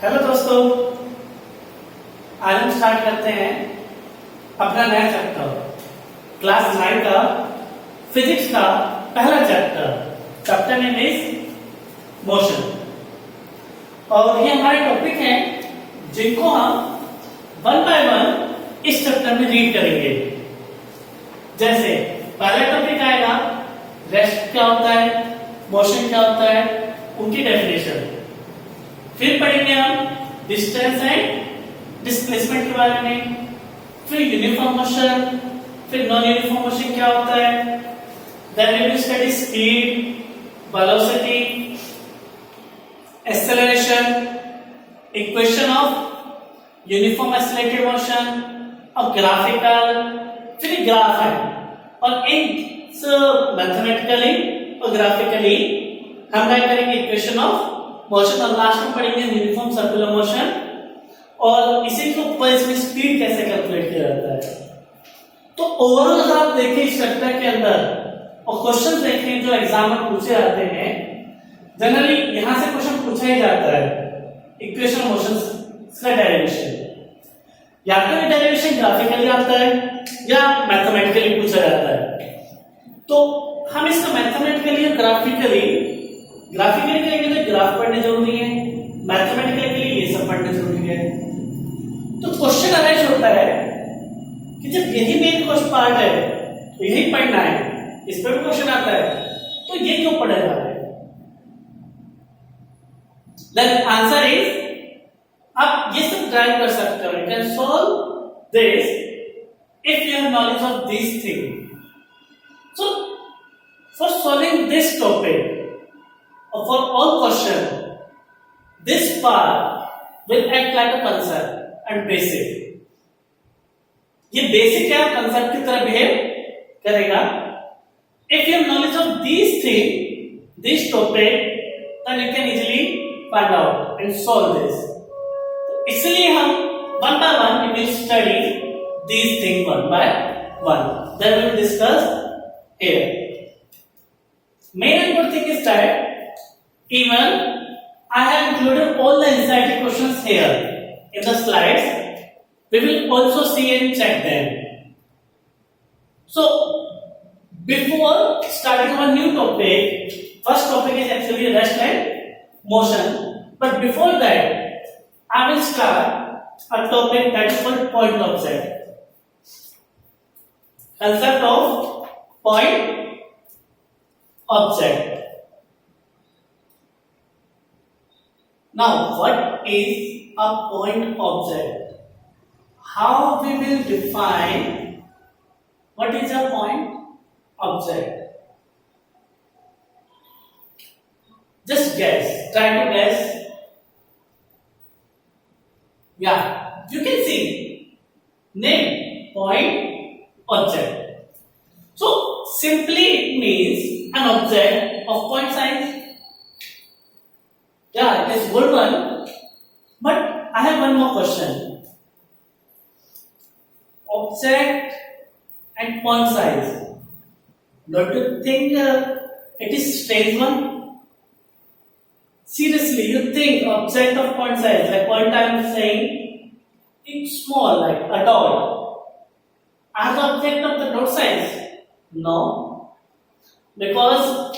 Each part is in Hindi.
हेलो दोस्तों, आज हम स्टार्ट करते हैं अपना नया चैप्टर क्लास 9 का फिजिक्स का पहला चैप्टर नेम इज मोशन। और ये हमारे टॉपिक हैं जिनको हम वन बाय वन इस चैप्टर में रीड करेंगे। जैसे पहला टॉपिक आएगा रेस्ट क्या होता है, मोशन क्या होता है, उनकी डेफिनेशन। फिर पढ़ेंगे हम डिस्टेंस एंड डिस्प्लेसमेंट के बारे में, फिर यूनिफॉर्म मोशन, फिर नॉन यूनिफॉर्म मोशन क्या होता है, then we will study speed, velocity, acceleration, equation of uniform accelerated motion और ग्राफिकल, फिर ग्राफ है और इन सब मैथमेटिकली और ग्राफिकली हम क्या करेंगे इक्वेशन ऑफ मोशन और लास्ट में पढ़ेंगे यूनिफॉर्म सर्कुलर मोशन और इसी के ऊपर इसमें स्पीड कैसे कैलकुलेट किया जाता है। तो ओवरऑल अगर आप देखें इस चैप्टर के अंदर और क्वेश्चन देखें जो एग्जाम में पूछे जाते हैं, जनरली यहां से क्वेश्चन पूछा ही जाता है इक्वेशन मोशन का डेरिवेशन, या तो ये डेरिवेशन ग्राफिकली आता है या मैथमेटिकली पूछा जाता है। तो हम इसका मैथमेटिकली और ग्राफिकली करेंगे तो ग्राफ पढ़ने जरूरी है, मैथमेटिकली के लिए ये सब पढ़ने जरूरी है। तो क्वेश्चन अराइज होता है कि जब यही मेन क्वेश्चन पार्ट है तो यही पढ़ना है, इस पर क्वेश्चन आता है तो ये क्यों पढ़ा जा रहा है। देन आंसर इज आप ये सब ड्राइव कर सकते हो, you can solve this if you have knowledge of this thing. So for solving this topic or for all question, this part will act like a concept and basic. ये basic क्या concept की तरह behave करेगा। If you have knowledge of these things, this topic, then you can easily find out and solve this. इसलिए हम one by one we will study these things one by one. Then we will discuss here. Main and good thing is that even I have included all the NCERT questions here in the slides. We will also see and check them. So, before starting our new topic, first topic is actually rest and motion. But before that, I will start a topic that is called point object. Concept of point object. Now, what is a point object? How we will define what is a point object? Just guess. Try to guess. Yeah, you can see. Name point object. So, simply it means an object of point size. Yeah, it is good one. But I have one more question. Object and point size. Don't you think it is strange one? Seriously, you think object of point size, like point I am saying, it's small, like a dot. Are the object of the dot size? No. Because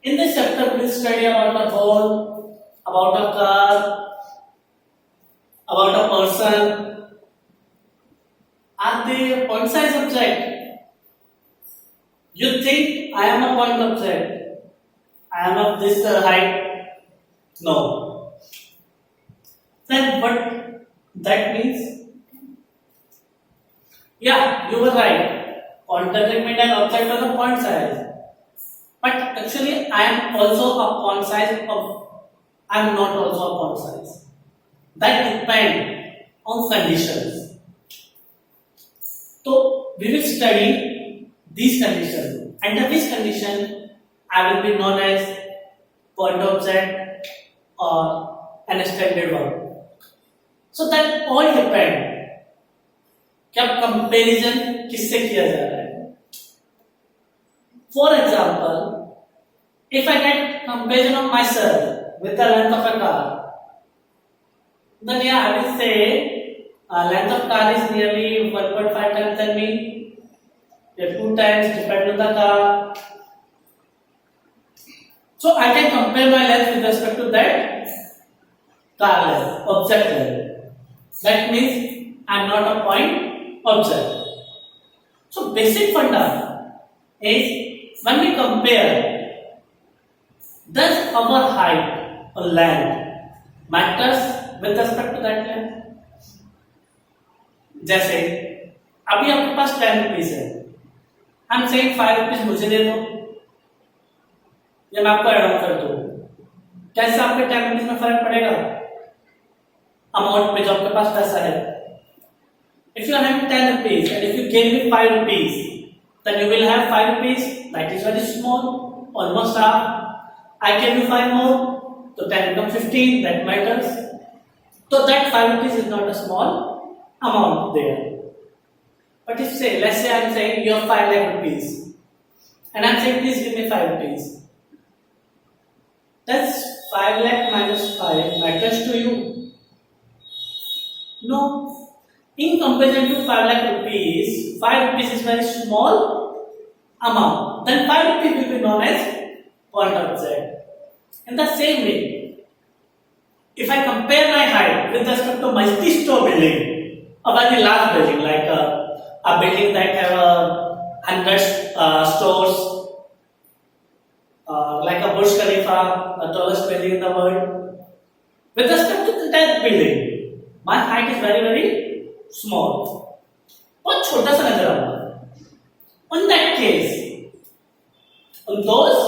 in this chapter, we will study about a ball, about a car, about a person. Are they point size object? You think I am a point object? I am of this height? No. Then what that means? Yeah, you were right. Point doesn't mean an object of the point size. But actually, I am also a point size of. I am not also a point size. That depends on conditions. So we will study these conditions. Under this condition, I will be known as point object or an extended one. So that all depend. क्या कंपैरिजन किससे किया जा रहा है। For example, if I get comparison of myself with the length of a car, then yeah, I will say length of car is nearly 1.5 times than me. Yeah, 2 times depend on the car. So I can compare my length with respect to that car length, object length. That means I am not a point object. So basic funda is when we compare, does our height or length matters with respect to that length? जैसे अभी आपके पास 10 रुपीज है, हम सेइंग 5 रुपीज मुझे दे दो या मैं आपको एड ऑन कर दूं, कैसे आपके 10 रुपीज में फर्क पड़ेगा अमाउंट पे जो आपके पास पैसा है? If you are having 10 rupees and if you give me 5 rupees, then you will have 5 rupees. That is very small, almost half. I give you 5 more, so 10 becomes 15. That matters. So that 5 rupees is not a small amount there. But if say, let's say I am saying you have 5 lakh rupees, and I am saying please give me 5 rupees. Does 5 lakh minus 5 matters to you? No. In comparison to 5 lakh rupees, 5 rupees is very small amount. Then 5 rupees will be known as point object. In the same way, if I compare my height with respect to multi-store building, a very large building like a building that have 100 stores, like a Burj Khalifa, the tallest building in the world, with respect to that building, my height is very very small, बहुत छोटा सा नजर आता है. On that case, on those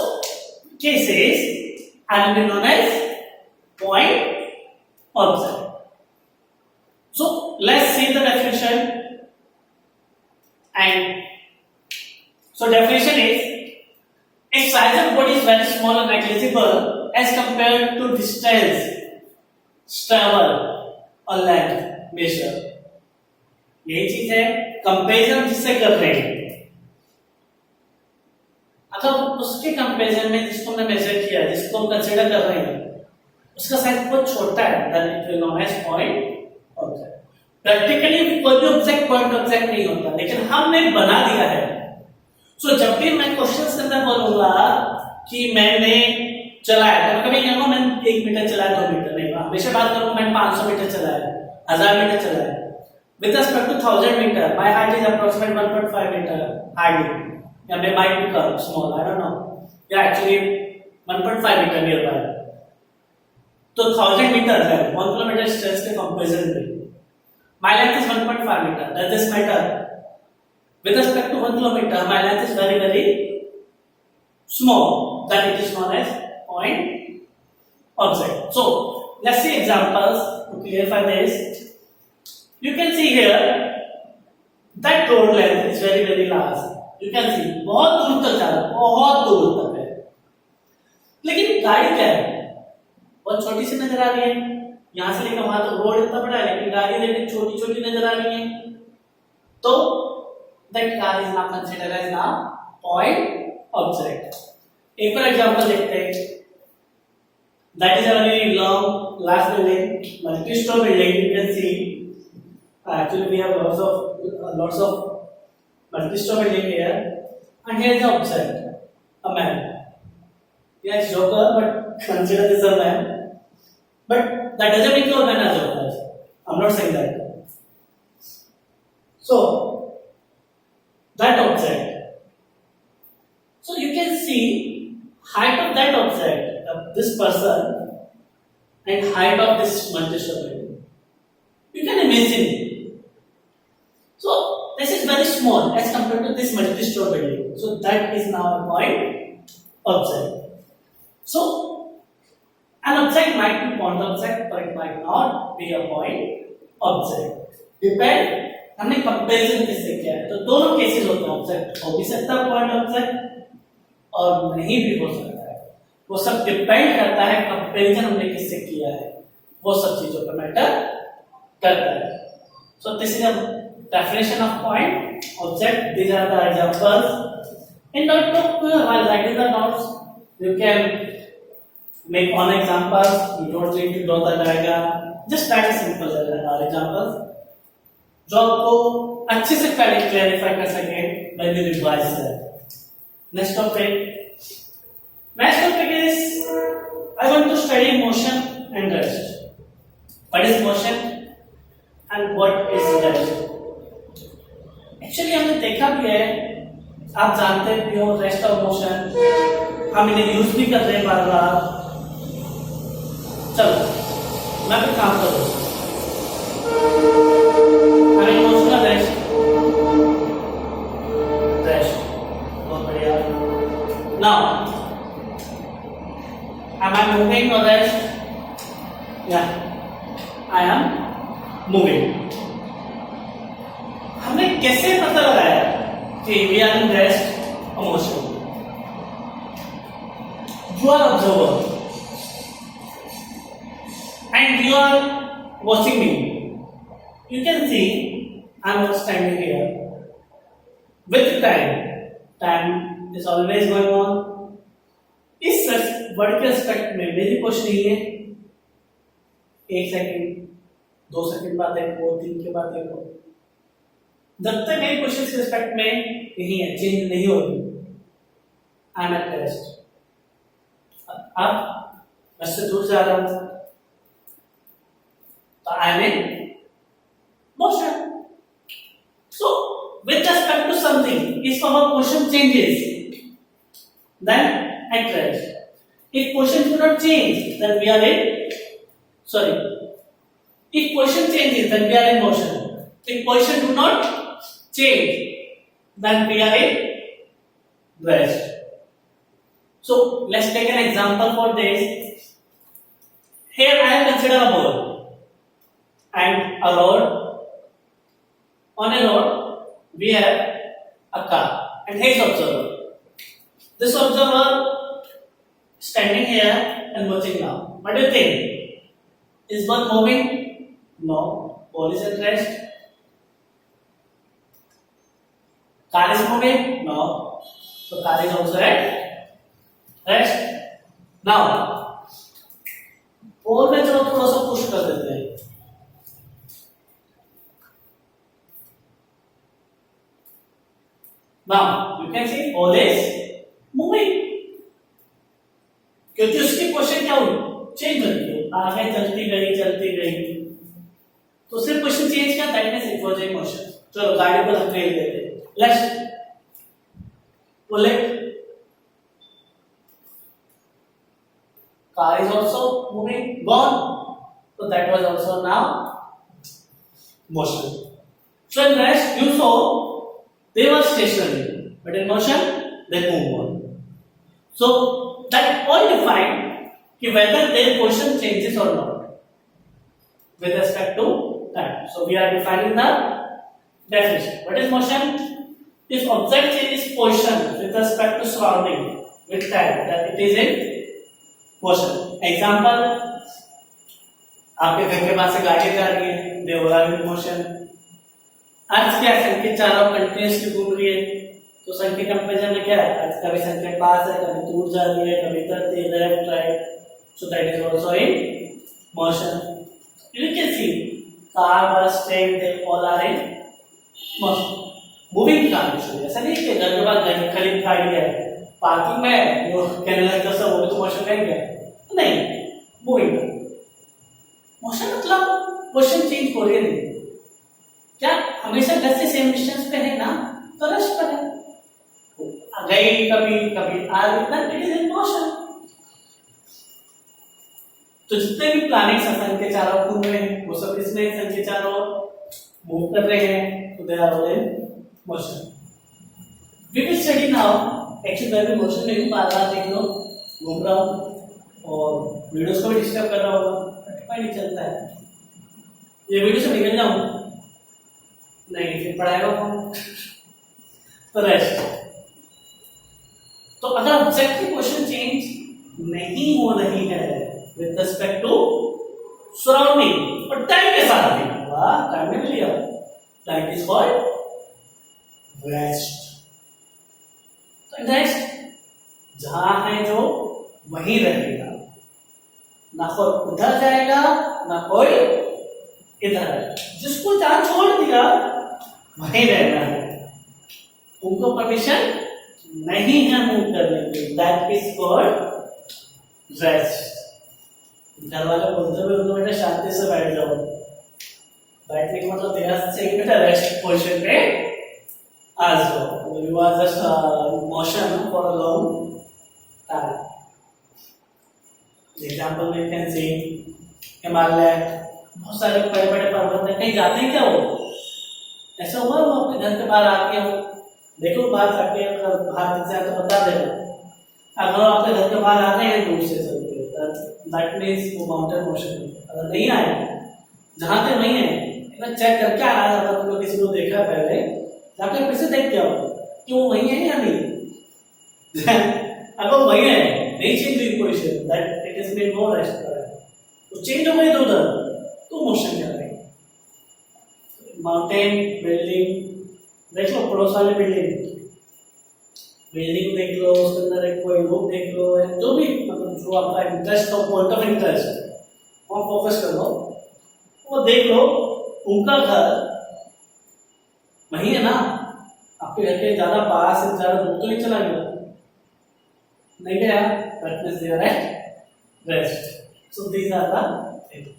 cases, I will be known as point object. So let's see the definition. And so definition is: if size of body is very small and negligible as compared to distance travel or length measure. यही चीज है कंपैरिजन जिससे कर रहे हैं. अगर उसके कंपैरिजन में जिसको हमने मेजर किया, जिसको हम कंसीडर कर रहे हैं, उसका साइज बहुत छोटा है, then it will known as point object. Practically कोई भी ऑब्जेक्ट पॉइंट ऑब्जेक्ट नहीं होता, लेकिन हमने बना दिया है. सो जब भी मैं क्वेश्चंस के अंदर बोलूंगा कि मैंने चलाया, तो कभी कहूंगा मैंने 1 मीटर चलाया, 2 मीटर नहीं, हमेशा बात करूंगा मैंने 500 मीटर चलाया, 1000 मीटर चलाया. With respect to 1000 meter, my height is approximately 1.5 meter hardly. Yeah, may might become small. I don't know. Yeah, actually 1.5 meter nearby. So 1000 meters है, 1 kilometer distance के comparison में. My length is 1.5 meter. Does this matter? With respect to 1 kilometer, my length is very very small. That it is known as point object. So let's see examples to clarify this. You can see here that road length is very very large. You can see बहुत दूर तक जा रहा है, बहुत दूर तक है. लेकिन गाड़ी क्या है, बहुत छोटी सी नजर आ रही है. यहाँ से लेकर वहां तक रोड इतना बड़ा है, लेकिन गाड़ी लेकिन छोटी छोटी नजर आ रही है. तो that car is now considered as now point object. एक और एग्जांपल देखते हैं. That is a very long large building, multi-store building. You can see. Actually, we have lots of multi-store building here, and here is the object, a man. Yes, joker, but consider this a man. But that doesn't mean your man are jokers. I'm not saying that. So that object. So you can see height of that object, of this person, and height of this multi-store building. You can imagine. So this is very small as compared to this multi-store building. So that is now a point object. So an object might be point object, but it might not be a point object. Depend हमने कंपैरिजन किससे किया है, तो दोनों केसेस होते हैं. ऑब्जेक्ट हो भी सकता है पॉइंट ऑब्जेक्ट और नहीं भी हो सकता है. वो सब डिपेंड करता है कंपैरिजन हमने किससे किया है, वो सब चीजों पर मैटर करता है. So this is a definition of point object. These are the examples. In notebook, while writing the notes, you can make one examples. You don't need to draw the diagram. Just that simple example जो आपको अच्छे से क्लैरिफाई कर सके when you revise that. Next topic is I want to study motion and rest. What is motion and what is rest? Actually हमने देखा भी है, आप जानते भी हो रेस्ट और मोशन, हम इन्हें यूज भी कर रहे हैं बार बार. चलो मैं भी काम करूँ. इमोशनल रेस्ट, बहुत बढ़िया. Now am I moving or rest? Yeah, I am moving. हमने कैसे पता लगाया कि we are in rest or motion? You are observer and you are watching me. You can see I am standing here. With time is always going on. इस वर्ड के एस्पेक्ट में मेरी कुछ नहीं है. 1 सेकंड 2 सेकंड बाद एक हो, 3 के बाद एक हो. जब तक मेरी क्वेश्चन के एस्पेक्ट में यही है, चेंज नहीं होगी. I am at rest. अब इससे दूर जा रहा हूं तो I am in motion. So, with respect to something, if our position changes, then at rest. If position do not change, then we are in. Sorry. If position changes, then we are in motion. If position do not change, then we are in rest. So, let's take an example for this. Here I am consider a ball and a rod. On a road, we have a car, and here is observer. This observer standing here and watching now. What do you think? Is one moving? No. Ball is at rest. Car is moving? No. So car is also at rest. Now, ball में चलो थोड़ा सा पुश कर देते हैं. Now you can see ball is moving. क्योंकि उसकी पोजीशन क्या हुई? चेंज हो गई. आगे चलती गई तो सिर्फ पोजीशन चेंज किया, that means it was in motion. चलो गाड़ी को धकेल देते. Let's pull it. Car is also moving, gone. So that was also now motion. So in rest you saw they were stationary, but in motion they move on. So that all define whether their position changes or not with respect to time. So we are defining the definition. What is motion? If object changes position with respect to surrounding with time, that it is in motion. Example, आपके घर के पास से गाड़ी जा रही है, they are in motion. अर्थ क्या संकेत चारों कंटिन्यूअसली घूम रही है, तो संकेत कंपेरिजन में क्या है? अर्थ कभी संकेत पास है, कभी दूर जा रही है, कभी इधर से left right. So that is also in motion. You can see car, bus, train, they all are in motion. Moving car actually. ऐसा नहीं कि घर के पास गाड़ी खड़ी गाड़ी है, पार्किंग में वो कहने लगता सब वो तो मोशन करेंगे नहीं. मूविंग मोशन मतलब पोजीशन चेंज हो रही है नहीं. क्या हमेशा 10 से सेम डिस्टेंस पे है ना, तो रेस्ट पर है. गई कभी आ गई, इट इज इन मोशन. तो जितने भी प्लैनेट्स सन के चारों घूम रहे हैं, वो सब इसमें सन के चारों मूव कर रहे हैं, तो they are all in motion. We will study now. Actually मैं भी मोशन में हूं, बार-बार देख लो घूम रहा हूं और वीडियोस को भी डिस्टर्ब कर रहा हूं, पता नहीं चलता है. ये वीडियो से निकल जाऊं नहीं, फिर पढ़ाएगा कौन? तो रेस्ट. तो अगर ऑब्जेक्ट की पोजीशन चेंज नहीं हो रही है विद रिस्पेक्ट टू सराउंडिंग और टाइम के साथ भी, वाह टाइम में लिया, दैट इज कॉल्ड रेस्ट. तो रेस्ट जहां है जो वहीं रहेगा. ना कोई उधर जाएगा ना कोई इधर आएगा। जिसको जहां छोड़ दिया वहीं रहना है, उनको परमिशन नहीं है मूव करने की। That is called rest. घर वाले बोलते हुए उनको बेटा शांति से बैठ जाओ, बैठने का मतलब तैयार से बेटा रेस्ट पोजीशन पे आ जाओ। You are just motion for a long time. Example में कैन सी हिमालय, बहुत सारे बड़े बड़े पर्वत है, कहीं जाते हैं क्या वो? ऐसा हुआ वो अपने घर के बाहर आके हो, देखो बाहर जाके अगर बाहर दिख जाए तो बता देना। अगर आपके घर के बाहर आते हैं दूर से चल के, दैट मीन्स वो माउंटेन मोशन। अगर नहीं आए, जहाँ थे वहीं है, एक बार चेक करके आना जाता। तुम लोग किसी को देखा है पहले, जाके फिर से देख के आओ कि वो वहीं है या नहीं। अगर वहीं है, नहीं चेंज हुई position, that it is been more rest कर, तो चेंज हो गई तो उधर तो मोशन क्या करेंगे। माउंटेन, बिल्डिंग देख लो, पड़ोस वाले बिल्डिंग देख लो, उसके अंदर एक कोई रूम देख लो, जो भी मतलब जो आपका इंटरेस्ट हो, पॉइंट ऑफ इंटरेस्ट वहाँ फोकस कर लो, वो देख लो। उनका घर वही है ना, आपके घर के ज्यादा पास से ज्यादा दूर तो नहीं चला गया, नहीं गया, that means they are at rest. So these are the things.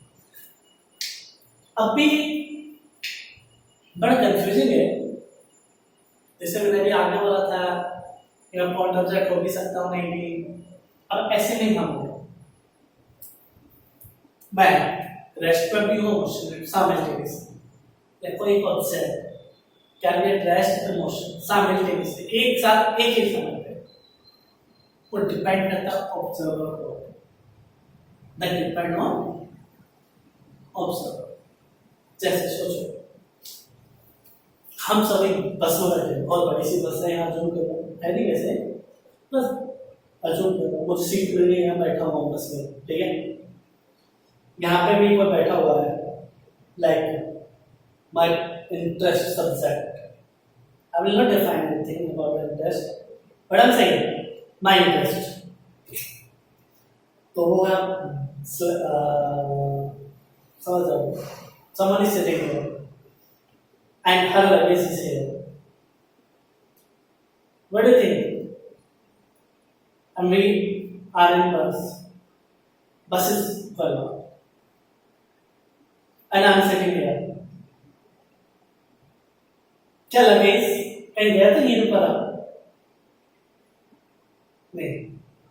अभी बड़ा कंफ्यूजिंग है, जैसे मैंने अभी आगे बोला था कि मैं पॉइंट ऑब्जेक्ट हो भी सकता हूँ, नहीं भी। अब ऐसे नहीं हम मैं रेस्ट पर भी हूँ, मोशन साइमल्टेनियसली, या कोई concept can be at rest and motion simultaneously, एक साथ एक ही समय पे। वो डिपेंड करता है ऑब्जर्वर को, दैट डिपेंड ऑन ऑब्जर्वर। जैसे सोचो हम सभी बस में बैठे, बहुत बड़ी सी बस है, यहाँ जूम कर है नहीं, कैसे बस अजूम कर, मुझे सीट मिल गई, यहाँ बैठा हुआ बस में, ठीक है। यहाँ पे भी कोई बैठा हुआ है, like my interest subject, I will not define anything about interest, but I am saying my interest. तो वो समझ जाओ, someone is sitting here and her luggage is here. What do you think? And we are in bus is full, and I am sitting here. क्या लगेज कहीं गया तो नहीं रुका? नहीं,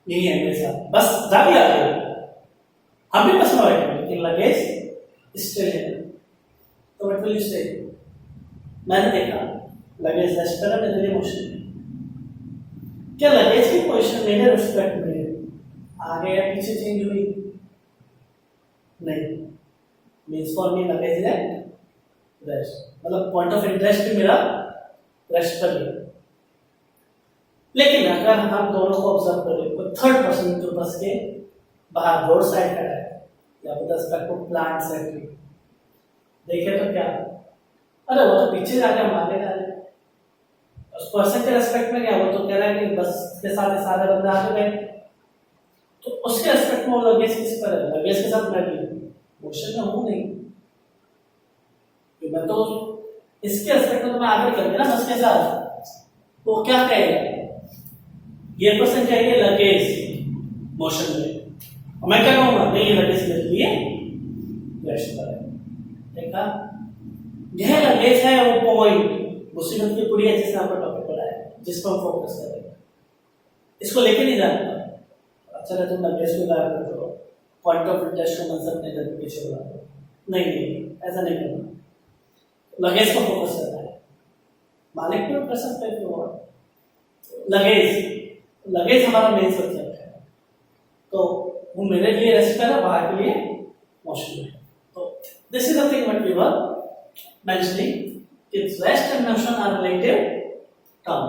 यही है मेरे साथ, बस जा भी आ गए, हम भी बस में बैठे, लेकिन लगेज स्टिल है। तो व्हाट विल यू से? मैंने देखा लगेज रेस्ट कर रहा है, मेरे लिए मोशन है। क्या लगेज की पोजीशन मेरे रिस्पेक्ट में आगे या पीछे चेंज हुई? नहीं, means for me luggage is at rest, मतलब पॉइंट ऑफ इंटरेस्ट भी मेरा रेस्ट पर है। लेकिन अगर हम दोनों को ऑब्जर्व करें, तो थर्ड पर्सन जो बस के बाहर रोड साइड खड़ा है या बता सकता को प्लांट साइड पे देखे तो क्या, अरे वो तो पीछे जाके मारने जा रहे हैं, उस पर्सन के रेस्पेक्ट में क्या, वो तो कह रहा है कि बस के साथ सारे बंदे आगे गए, तो उसके रेस्पेक्ट में वो लगेज किस पर है? लगेज के साथ मैं भी मोशन में हूं नहीं, मैं तो इसके रेस्पेक्ट में तो मैं आगे कर दिया ना बस के साथ, तो क्या कहेगा? ये पर्सन कहेगा लगेज मोशन में, और मैं क्या कहूंगा? नहीं, ये लगेज के लिए रेस्ट पर है। देखा, यह लगेज है वो पॉइंट, मुसीबत की पुड़ी है जिसने आपका टॉपिक पढ़ाया है, जिस पर हम फोकस करेंगे। इसको लेके नहीं जाना, अच्छा है तुम लगेज को गायब कर दो, पॉइंट ऑफ इंटरेस्ट को मतलब अपने घर के पीछे बुला दो, नहीं, ऐसा नहीं करना। लगेज को फोकस करना है, मालिक को कर सकते हैं क्यों? लगेज हमारा मेन सब्जेक्ट है, तो वो मेरे लिए रेस्ट कर रहा है, बाहर के लिए मोशन है। तो this is the thing what we were mentioning, it's rest and motion are relative term.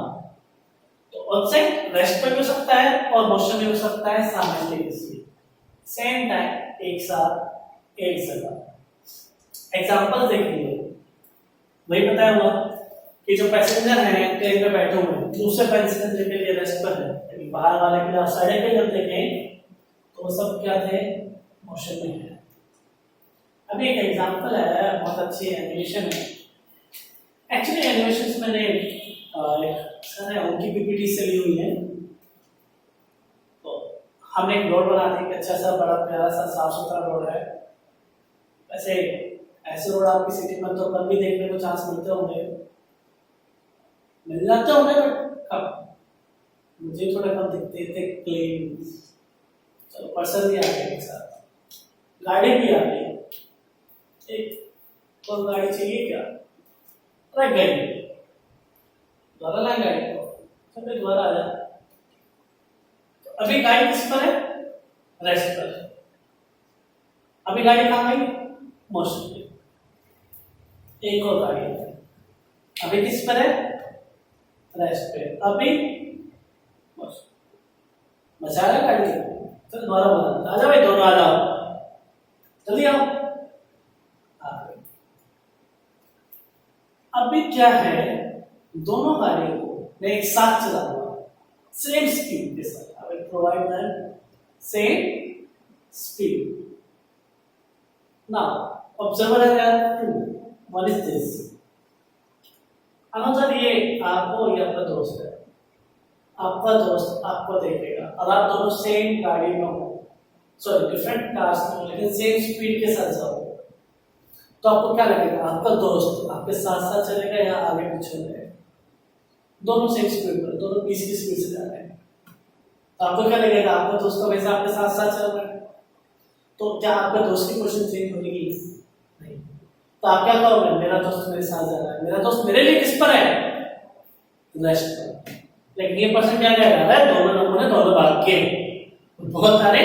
तो ऑब्जेक्ट रेस्ट पे भी हो सकता है और मोशन भी हो सकता है साइमल्टेनियसली, सेम टाइम, एक साथ एक जगह। एग्जांपल देखिए, वही बताया हुआ कि जो पैसेंजर हैं ट्रेन में बैठे हुए हैं, दूसरे पैसेंजर के लिए रेस्ट पर है, बाहर वाले के लिए साइड पे जब देखें तो सब क्या थे? मोशन में है। अभी एक एग्जांपल है, बहुत अच्छी एनिमेशन है। एक्चुअली एनिमेशन मैंने सर उनकी पीपीटी से ली हुई है। तो हमने एक रोड बना दी, अच्छा सा बड़ा प्यारा सा साफ सुथरा रोड है। वैसे ऐसे रोड आपकी सिटी में तो कम भी देखने को चांस मिलते होंगे, मिल जाते होंगे, बट कम, मुझे थोड़ा कम दिखते थे क्लीन। चलो पर्सन भी आ गए एक साथ, गाड़ी भी आ गई, एक तो गाड़ी चाहिए क्या, रख गई द्वारा ला गाड़ी को, चलो द्वारा आ जा। तो अभी गाड़ी किस पर है, रेस्ट पर है। अभी गाड़ी कहाँ गई, मोशन पे। एक और गाड़ी है, अभी किस पर है, रेस्ट पे, अभी मोशन। बचा रहा गाड़ी, चल दोबारा बोला, आ जाओ भाई दोनों आ जाओ, जल्दी आओ। अभी क्या है, दोनों गाड़ियों को मैं एक साथ चला रहा हूं, सेम स्पीड के साथ। I will provide that same speed. Now observer है 2, वन इज दिस, अनदर ये आपको, ये आपका दोस्त है, आपका दोस्त आपको देखेगा और आप दोनों सेम गाड़ी में हो, सॉरी डिफरेंट कार्स में हो, लेकिन सेम स्पीड के साथ जाओ, तो आपको क्या लगेगा, आपका दोस्त आपके साथ साथ चलेगा या आगे पीछे रहेगा, दोनों सेम स्पीड पर, दोनों 20 की स्पीड से जा रहे हैं, तो आपको क्या लगेगा, आपका दोस्त हमेशा आपके साथ साथ चल रहा है। तो क्या आपका दोस्त की पोजीशन चेंज होगी, नहीं। तो आप क्या करोगे, मेरा दोस्त मेरे साथ जा रहा है, मेरा दोस्त मेरे लिए किस पर है, रेस्ट पर। लेकिन ये पर्सन क्या कह रहा है, दोनों लोगों ने दोनों भाग के बहुत सारे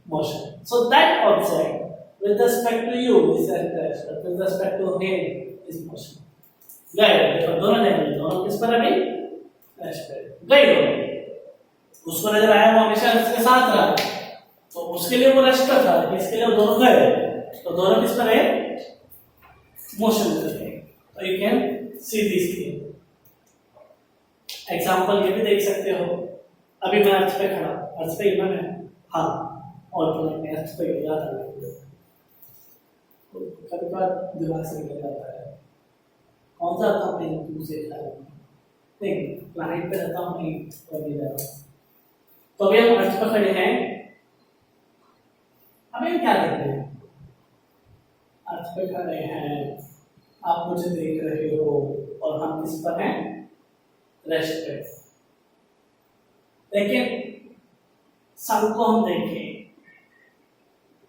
motion. So that object with respect to you is at rest, but with respect to him is motion. गए, देखो दोनों जाएंगे, दोनों किस पर अभी, रेस्ट पे गए दोनों। उसको नजर आया वो हमेशा इसके साथ रहा, तो उसके लिए वो रेस्ट पर था, इसके लिए वो दोनों गए, तो दोनों किस पर है, मोशन में थे। तो you can see this thing. Example ये भी देख सकते हो, अभी मैं अर्थ पे खड़ा, अर्थ पे मैं हाँ, और तो अर्थ पे याद आ गया, कभी कभार दिमाग से निकल जाता है, कौन सा था अपने दूसरे नहीं, प्लानिट पे रहता हूँ नहीं, और नहीं जा रहा। तो अभी हम अर्थ पर खड़े हैं, अभी हम क्या देखते हैं, अर्थ पे खड़े हैं, आप मुझे देख रहे हो, और हम किस पर हैं, रेस्ट पे। लेकिन सन को हम देखें,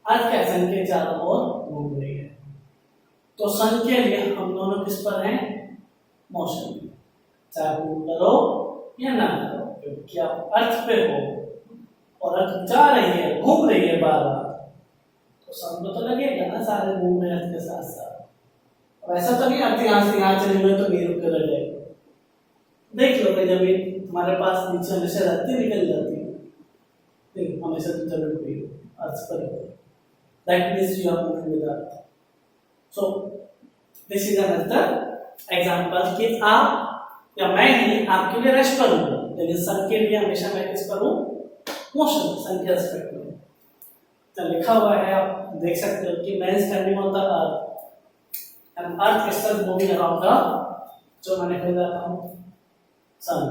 अर्थ क्या सन के चारों ओर घूम रही है, तो सन के लिए हम दोनों किस पर हैं, मोशन में, चाहे मूव करो या ना करो, क्योंकि आप अर्थ पे हो और अर्थ जा रही है, घूम रही है बार बार, तो सन को तो लगेगा ना सारे मूव में अर्थ के साथ साथ। वैसा तो नहीं अर्थ यहाँ से यहाँ चले गए तो नहीं रुक कर रह जाएगा। देख लो भाई, जब तुम्हारे पास नीचे हमेशा रहती निकल जाती है, हमेशा तुम चल रही हो अर्थ पर, that means you are moving with earth. So this is another example कि आप या मैं ही आपके लिए रेस्ट पर हूँ, लेकिन सन के लिए हमेशा मैं किस पर हूँ, मोशन, सन के रेस्पेक्ट में। तो लिखा हुआ है, आप देख सकते हो कि मैं standing on the earth and earth is still moving around the, जो मैंने कहा था सन।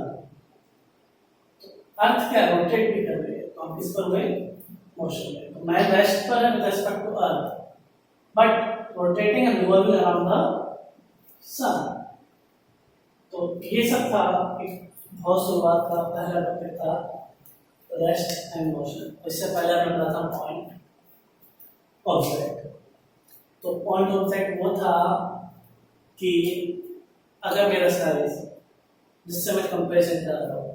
अर्थ क्या रोटेट भी कर रही है, तो हम किस पर हुए, मोशन में। तो मैं रेस्ट पर है with respect to earth, but rotating and revolving around the sun. तो ये सब था, बहुत शुरुआत का पहला टॉपिक था रेस्ट एंड मोशन। इससे पहले हमने पढ़ा था पॉइंट ऑब्जेक्ट। तो पॉइंट ऑब्जेक्ट वो था कि अगर मेरा साइज जिससे मैं कंपेरिजन कर रहा हूँ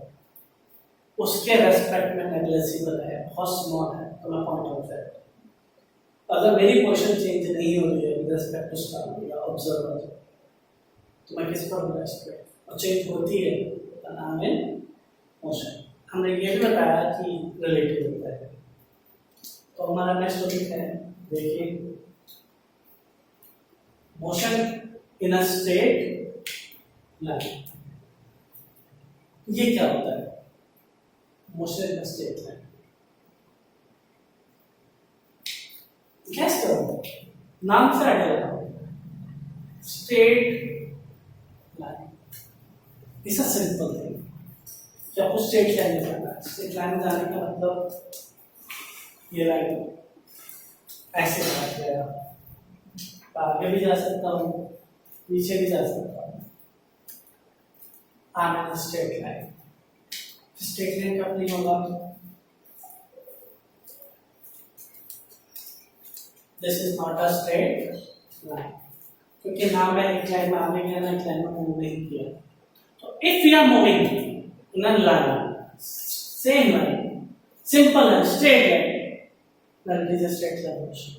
उसके रेस्पेक्ट में नेग्लेजिबल है, बहुत स्मॉल है, तो मैं पॉइंट ऑब्जेक्ट। अगर मेरी पोजीशन चेंज नहीं हो रही है विद रिस्पेक्ट टू स्टार या ऑब्जर्वर, तो मैं किस पर रेस्पेक्ट, और चेंज होती है तो नाम है मोशन। हमने ये भी बताया कि रिलेटिव होता है। तो हमारा नेक्स्ट टॉपिक है, देखिए, motion in a state line. ये क्या होता है, motion in a state line? नाम से आइडिया लगाओ, straight line, this is simple thing. कि आपको स्ट्रेट लाइन में जाना है, स्ट्रेट लाइन में जाने का मतलब ये लाइन ऐसे काट गया, आगे भी जा सकता हूँ, पीछे भी जा सकता हूँ। आना स्ट्रेट लाइन, स्ट्रेट लाइन कब नहीं होगा, this is not a straight line, क्योंकि ना मैं एक लाइन में आने गया ना एक लाइन में मूव नहीं किया। तो if we are moving in a line, same line, simple line, straight line, then it is a straight line motion.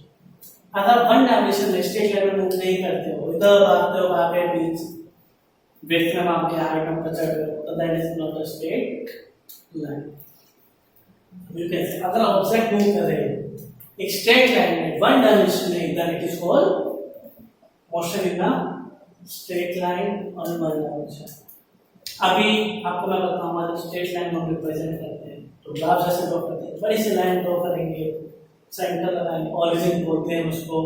अगर वन डायमेंशन में स्ट्रेट लाइन में मूव नहीं करते हो, इधर भागते हो, आगे बीच विड्थ में माप के हाइट में चढ़ रहे हो, तो that is not a straight line. You can say अगर ऑब्जेक्ट मूव कर रहे हो एक स्ट्रेट लाइन में वन डायमेंशन में, then it is called motion in a straight line और वन डायमेंशन। अभी आपको मैं बताऊं, हमारे स्ट्रेट लाइन हम रिप्रेजेंट करते हैं तो ग्राफ जैसे ड्रॉ करते हैं, बड़ी सी लाइन ड्रॉ करेंगे, सेंटर लाइन, ऑरिजिन बोलते हैं उसको,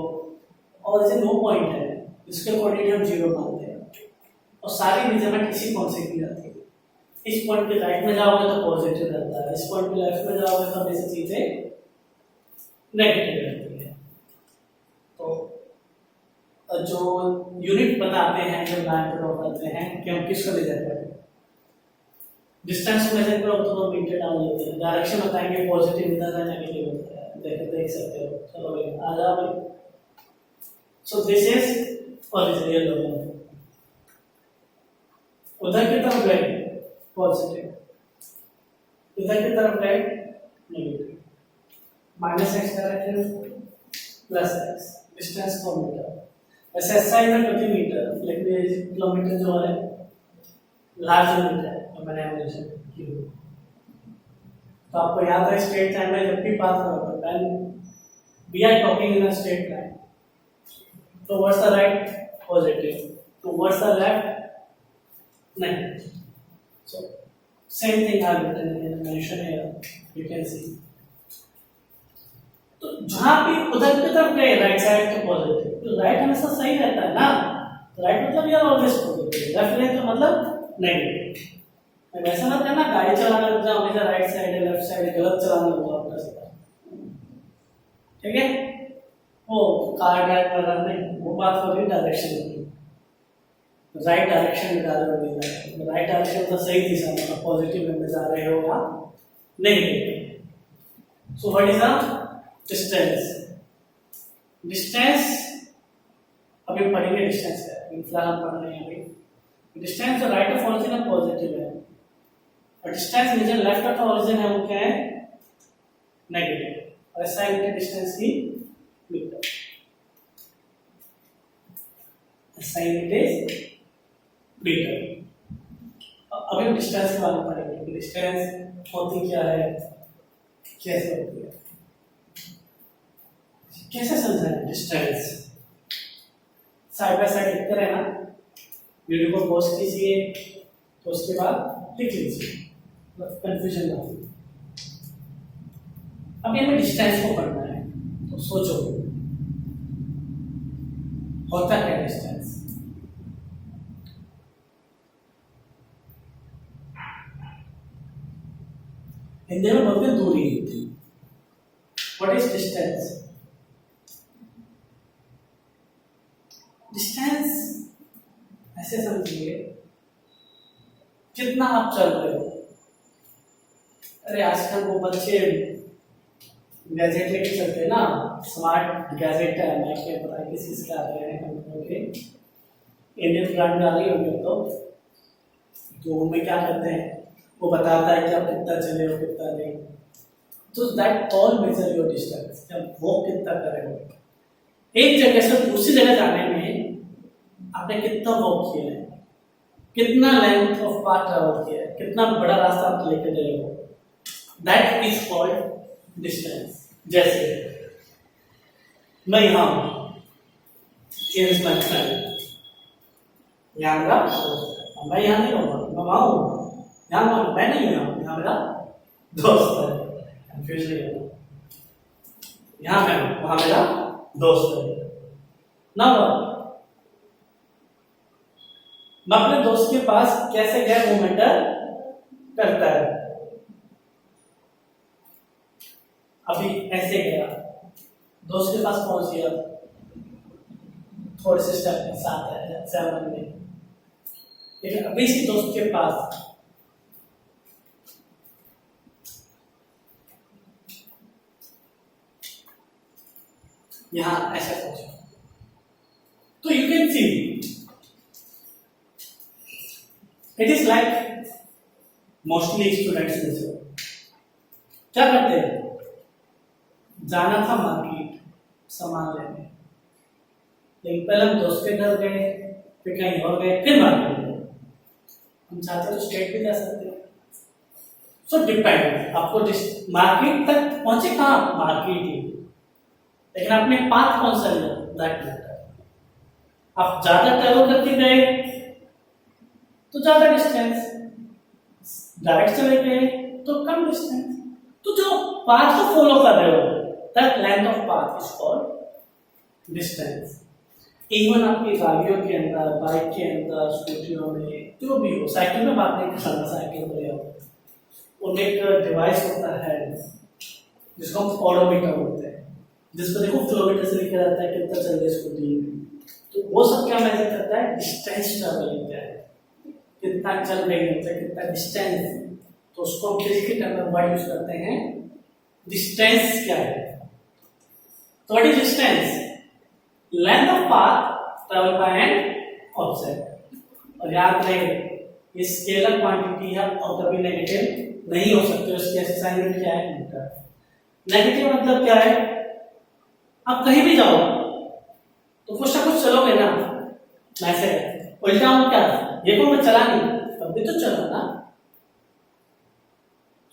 ऑरिजिन वो पॉइंट है जिसके कोऑर्डिनेट हम जीरो मानते हैं, और सारी मेजरमेंट इसी पॉइंट से की जाती है। इस पॉइंट पे राइट में जाओगे तो पॉजिटिव रहता है, इस पॉइंट पे लेफ्ट में जाओगे तो ऐसी चीजें नेगेटिव रहती है। तो जो यूनिट बताते हैं जब लाइन ड्रॉ करते हैं कि हम किसको मेजर करें, डिस्टेंस को मेजर करो तो हम मीटर डाल लेते हैं, डायरेक्शन बताएंगे पॉजिटिव इधर है नेगेटिव होता है, देख सकते हो। चलो भाई आ जाओ भाई। सो दिस इज ओरिजिनल लोगों, उधर की तरफ गए पॉजिटिव, इधर की तरफ गए negative, minus x direction plus x, distance को मीटर, ऐसे एसआई में प्रति मीटर, लेकिन किलोमीटर जो है लार्ज मीटर है, तो मैंने मेंशन किया। तो आपको याद है स्ट्रेट लाइन में जब भी बात करोगे we are talking in a straight line, towards the right positive, towards the left negative. So same thing I will mention here, you can see. तो जहां भी उधर की तरफ गए राइट साइड तो पॉजिटिव, तो राइट हमेशा सही रहता है ना, राइट मतलब यार ऑलवेज पॉजिटिव, लेफ्ट है तो मतलब नेगेटिव। वैसा मत करना गाड़ी चलाने लग जाओ हमेशा राइट साइड है लेफ्ट साइड है, गलत चलाने लग जाओ अपना सीधा, ठीक है। वो कार ड्राइव कर रहा नहीं, वो बात हो रही डायरेक्शन की, राइट डायरेक्शन में जा रहे हो, राइट डायरेक्शन तो सही दिशा में पॉजिटिव में जा रहे हो या negative. So what is the distance, distance अभी पढ़ेंगे डिस्टेंस है, फिलहाल हम पढ़ रहे हैं अभी डिस्टेंस जो राइट ऑफ ऑरिजिन है पॉजिटिव है, और डिस्टेंस में जो लेफ्ट ऑफ ऑरिजिन है वो क्या है नेगेटिव, और ऐसा डिस्टेंस की metre, sign it is metre. अभी हम डिस्टेंस के बारे में पढ़ेंगे कि डिस्टेंस होती क्या है, कैसे होती है, कैसे समझाएं डिस्टेंस। साइड बाय साइड लिखते रहना, वीडियो को पॉज कीजिए तो उसके बाद लिख लीजिए, मतलब कंफ्यूजन ना हो। अभी हमें डिस्टेंस को पढ़ना है, तो सोचो होता क्या डिस्टेंस। हिंदी में बोलते हैं दूरी। What is distance? डिस्टेंस ऐसे समझिए कितना आप चल रहे हो। अरे आजकल वो बच्चे गैजेट लेके चलते हैं ना, स्मार्ट गैजेट है, मैं क्या पता है किस चीज के आ रहे हैं कंपनी के, इंडियन ब्रांड आ रही होगी तो उनमें क्या करते हैं वो बताता है कि आप कितना चले हो कितना नहीं, तो that all major your distance. जब वॉक कितना कर रहे हो, एक जगह से दूसरी जगह जाने में आपने कितना वॉक किया है, कितना लेंथ ऑफ पाथ ट्रैवल किया है, कितना बड़ा रास्ता आप लेकर गए हो, दैट इज कॉल्ड डिस्टेंस। जैसे मैं यहाँ हूँ, यहाँ मेरा, मैं यहाँ नहीं रहूँगा, मैं वहाँ हूँ, यहाँ मैं नहीं हूँ, यहाँ मेरा दोस्त है, कंफ्यूज नहीं होगा, यहाँ मैं हूँ वहाँ मेरा दोस्त है, नाउ मैं अपने दोस्त के पास कैसे गया वो मैटर करता है। अभी ऐसे गया, दोस्त के पास पहुंच गया, थोड़े से स्टेप के साथ है 7 में, लेकिन अभी इसी दोस्त के पास यहां ऐसा पहुंचा, तो you can see it is like mostly students क्या करते हैं, जाना था मार्केट सामान लेने, लेकिन पहले हम दोस्त के घर गए, फिर कहीं और गए, फिर मार्केट गए। हम चाहते तो स्टेट भी जा सकते हैं। सो डिपेंड, आपको मार्केट तक पहुंचे कहाँ, मार्केट ही, लेकिन आपने पाथ कौन सा लिया, दैट मैटर। आप ज्यादा ट्रेवल करके गए तो ज्यादा डिस्टेंस, डायरेक्ट चले गए तो कम डिस्टेंस। तो जो पाथ को फॉलो कर रहे हो, that length of path is called distance. Even आपकी गाड़ियों के अंदर, बाइक के अंदर, स्कूटियों में, जो भी हो, साइकिल में बात नहीं कर सकता, साइकिल पर जाओ, उनमें एक डिवाइस होता है जिसको हम ऑडोमीटर बोलते हैं, जिसको देखो किलोमीटर से लिखा जाता है कितना चल रही स्कूटी, तो वो सब क्या मेजर करता है, डिस्टेंस ट्रैवलिंग क्या है, कितना चल रही है, कितना डिस्टेंस। तो उसको हम किसके टर्म में वर्ड यूज करते हैं, डिस्टेंस क्या है। तो what is distance, length of path travel by an object. और याद रहे ये स्केलर क्वांटिटी है और कभी नेगेटिव नहीं हो सकते, उसकी असाइनमेंट क्या है, मीटर। नेगेटिव मतलब क्या है, आप कहीं भी जाओ तो कुछ ना कुछ चलोगे ना, ऐसे उल्टा हूं क्या, ये को मैं चला नहीं, तब भी तो चलो ना।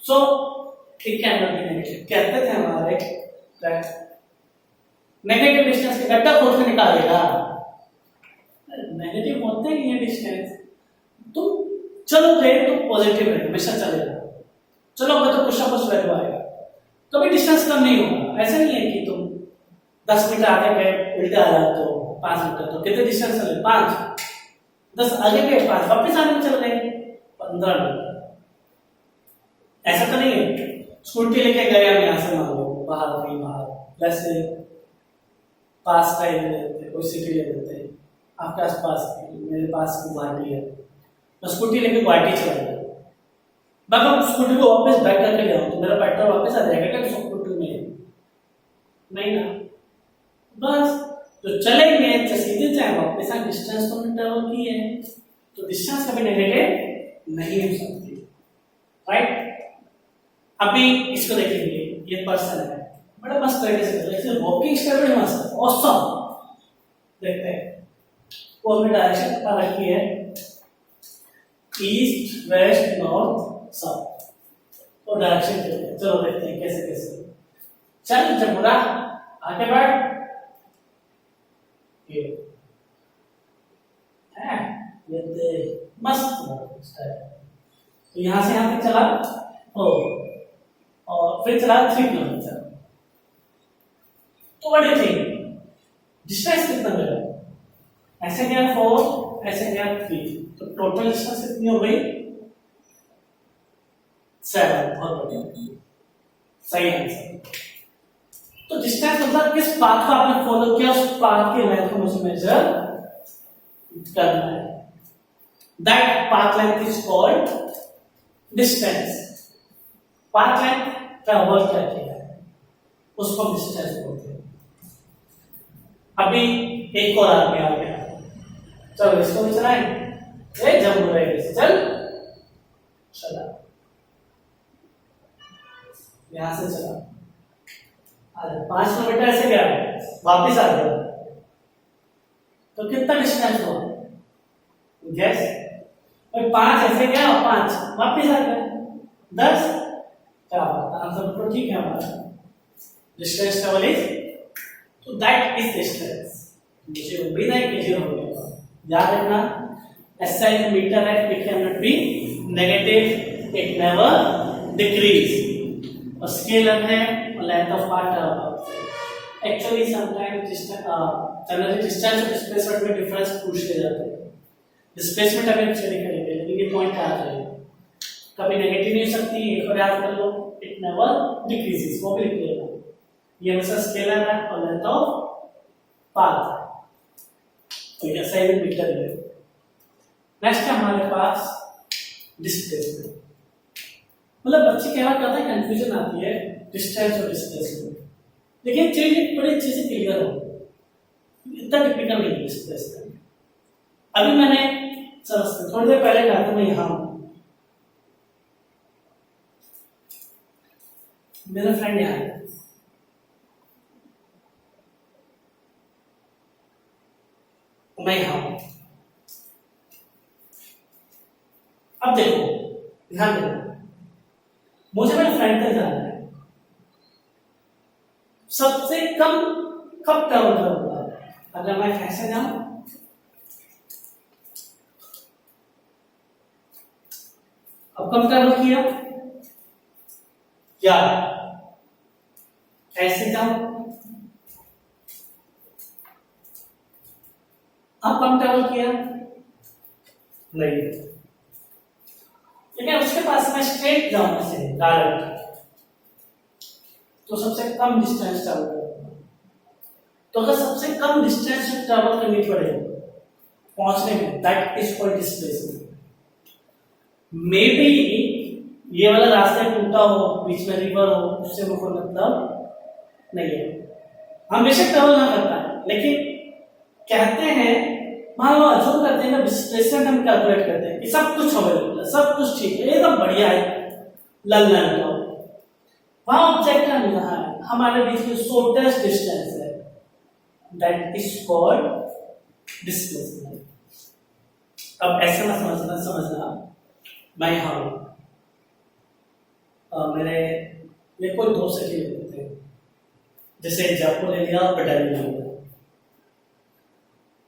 So it can not be negative. कहते थे हमारे नेगेटिव डिस्टेंस के गड्ढा खोद के निकालेगा, नेगेटिव होते ही है डिस्टेंस। तुम चलोगे तो पॉजिटिव है, हमेशा चलेगा, चलोगे तो कुछ ना कुछ वैल्यू आएगा, कभी डिस्टेंस कम नहीं होगा। ऐसा नहीं है कि तुम 10 मीटर आगे गए उल्टा आ रहा तो 5 मीटर, तो कितने डिस्टेंस चले, 5, 10 आगे गए 5, वापस आगे चल गए 15 मीटर। ऐसा तो नहीं है स्कूटी लेके गए हम यहाँ से, मान लो बाहर कहीं बाहर, वैसे पास का एरिया लेते, कोई सिटी ले लेते हैं आपके आसपास, मेरे पास गुवाहाटी है, मैं स्कूटी लेके गुवाहाटी चला गया, मैं स्कूटी को वापस बैक करके ले आऊँ तो मेरा पेट्रोल वापस आ जाएगा क्या स्कूटी में, नहीं ना। बस तो चलेंगे तो सीधे जाए वापस, डिस्टेंस तो हमने ट्रेवल की है, तो डिस्टेंस कभी नेगेटिव नहीं हो सकती, राइट। अभी इसको देखेंगे, ये पर्सन है, बड़ा मस्त तरीके से कर, वॉकिंग स्टाइल बड़ी मस्त है, ऑसम। देखते हैं, वो हमने डायरेक्शन बता रखी है, ईस्ट वेस्ट नॉर्थ साउथ, तो डायरेक्शन चलो देखते हैं कैसे कैसे। चल जमुरा आगे बढ़, ये है, ये मस्त स्टाइल। तो यहां से यहां तक चला, और फिर चला 3 किलोमीटर। तो what do you think, distance कितना मिला, ऐसे गया 4, ऐसे गया 3, तो टोटल डिस्टेंस कितनी हो गई, 7। बहुत बढ़िया, सही आंसर। तो डिस्टेंस मतलब किस पाथ को आपने फॉलो किया, उस पाथ की लेंथ को मुझे मेजर करना है, that path length is called distance. Path length travel क्या किया है उसको डिस्टेंस बोलते हैं। अभी एक और आगे आ गया, चलो इसको भी चलाएं, ए जंप रहेगा, चल चला, यहां से चला, 5 किलोमीटर ऐसे गया, वापस आ गया, तो कितना डिस्टेंस हुआ, गैस, और 5 ऐसे गया और 5 वापस आ गया, 10। क्या बात, आंसर तो ठीक है हमारा, डिस्टेंस ट्रैवल इज, तो दैट इज डिस्टेंस। मुझे उम्मीद है कि 0 हो गया। याद रखना, SI मीटर है, it can not be negative, it never decrease, और स्केलर है, और length of path actually sometimes generally distance और डिस्प्लेसमेंट में डिफरेंस पूछ ले जाते हैं। डिस्प्लेसमेंट अभी स्टडी करेंगे, लेकिन ये पॉइंट याद रहे, कभी नेगेटिव नहीं हो सकती, एक और याद कर लो, इट नेवर डिक्रीजेस, वो भी लिख लेना। ये हमेशा स्केलर है और लेंथ ऑफ पाथ, तो ये सही मीटर है। नेक्स्ट है हमारे पास डिस्प्लेसमेंट। मतलब बच्चे क्या करते हैं, कंफ्यूजन आती है डिस्टेंस और डिस्प्लेसमेंट, लेकिन चीज बड़ी अच्छे से क्लियर हो, इतना टिपिकल नहीं है डिस्प्लेसमेंट। अभी मैंने थोड़ी देर पहले कहा था मैं यहाँ हूं, मेरा फ्रेंड यहाँ है, मैं यहाँ हूं। अब देखो, ध्यान देना, मुझे मेरे फ्रेंड तक जाना है, सबसे कम कब ट्रेवल करूंगा? अगर मैं ऐसे जाऊं, अब कम ट्रेवल किया, या ऐसे जाऊं, अब कम ट्रेवल किया नहीं, लेकिन उसके पास मैं स्ट्रेट जाऊं ऐसे डायरेक्ट, तो सबसे कम डिस्टेंस ट्रैवल करूंगा। तो अगर सबसे कम डिस्टेंस ट्रैवल करनी पड़े पहुंचने में, that is called displacement. May be ये वाला रास्ता टूटा हो, बीच में रिवर हो, उससे मुझे मतलब नहीं है, हम बेशक ट्रैवल ना करता है, लेकिन कहते हैं, मान लो अजूम करते हैं ना, डिस्प्लेसमेंट हम कैलकुलेट करते हैं कि सब कुछ अवेलेबल है, सब कुछ ठीक है, एकदम बढ़िया है, लंदन तो वहां ऑब्जेक्ट का मिला है, हमारे बीच में शॉर्टेस्ट डिस्टेंस है, दैट इज कॉल्ड डिस्प्लेसमेंट। अब ऐसे ना समझना मैं यहाँ हूं, मेरे कोई दो सिटी लेते हैं, जैसे जयपुर ले लिया और दिल्ली ले लिया।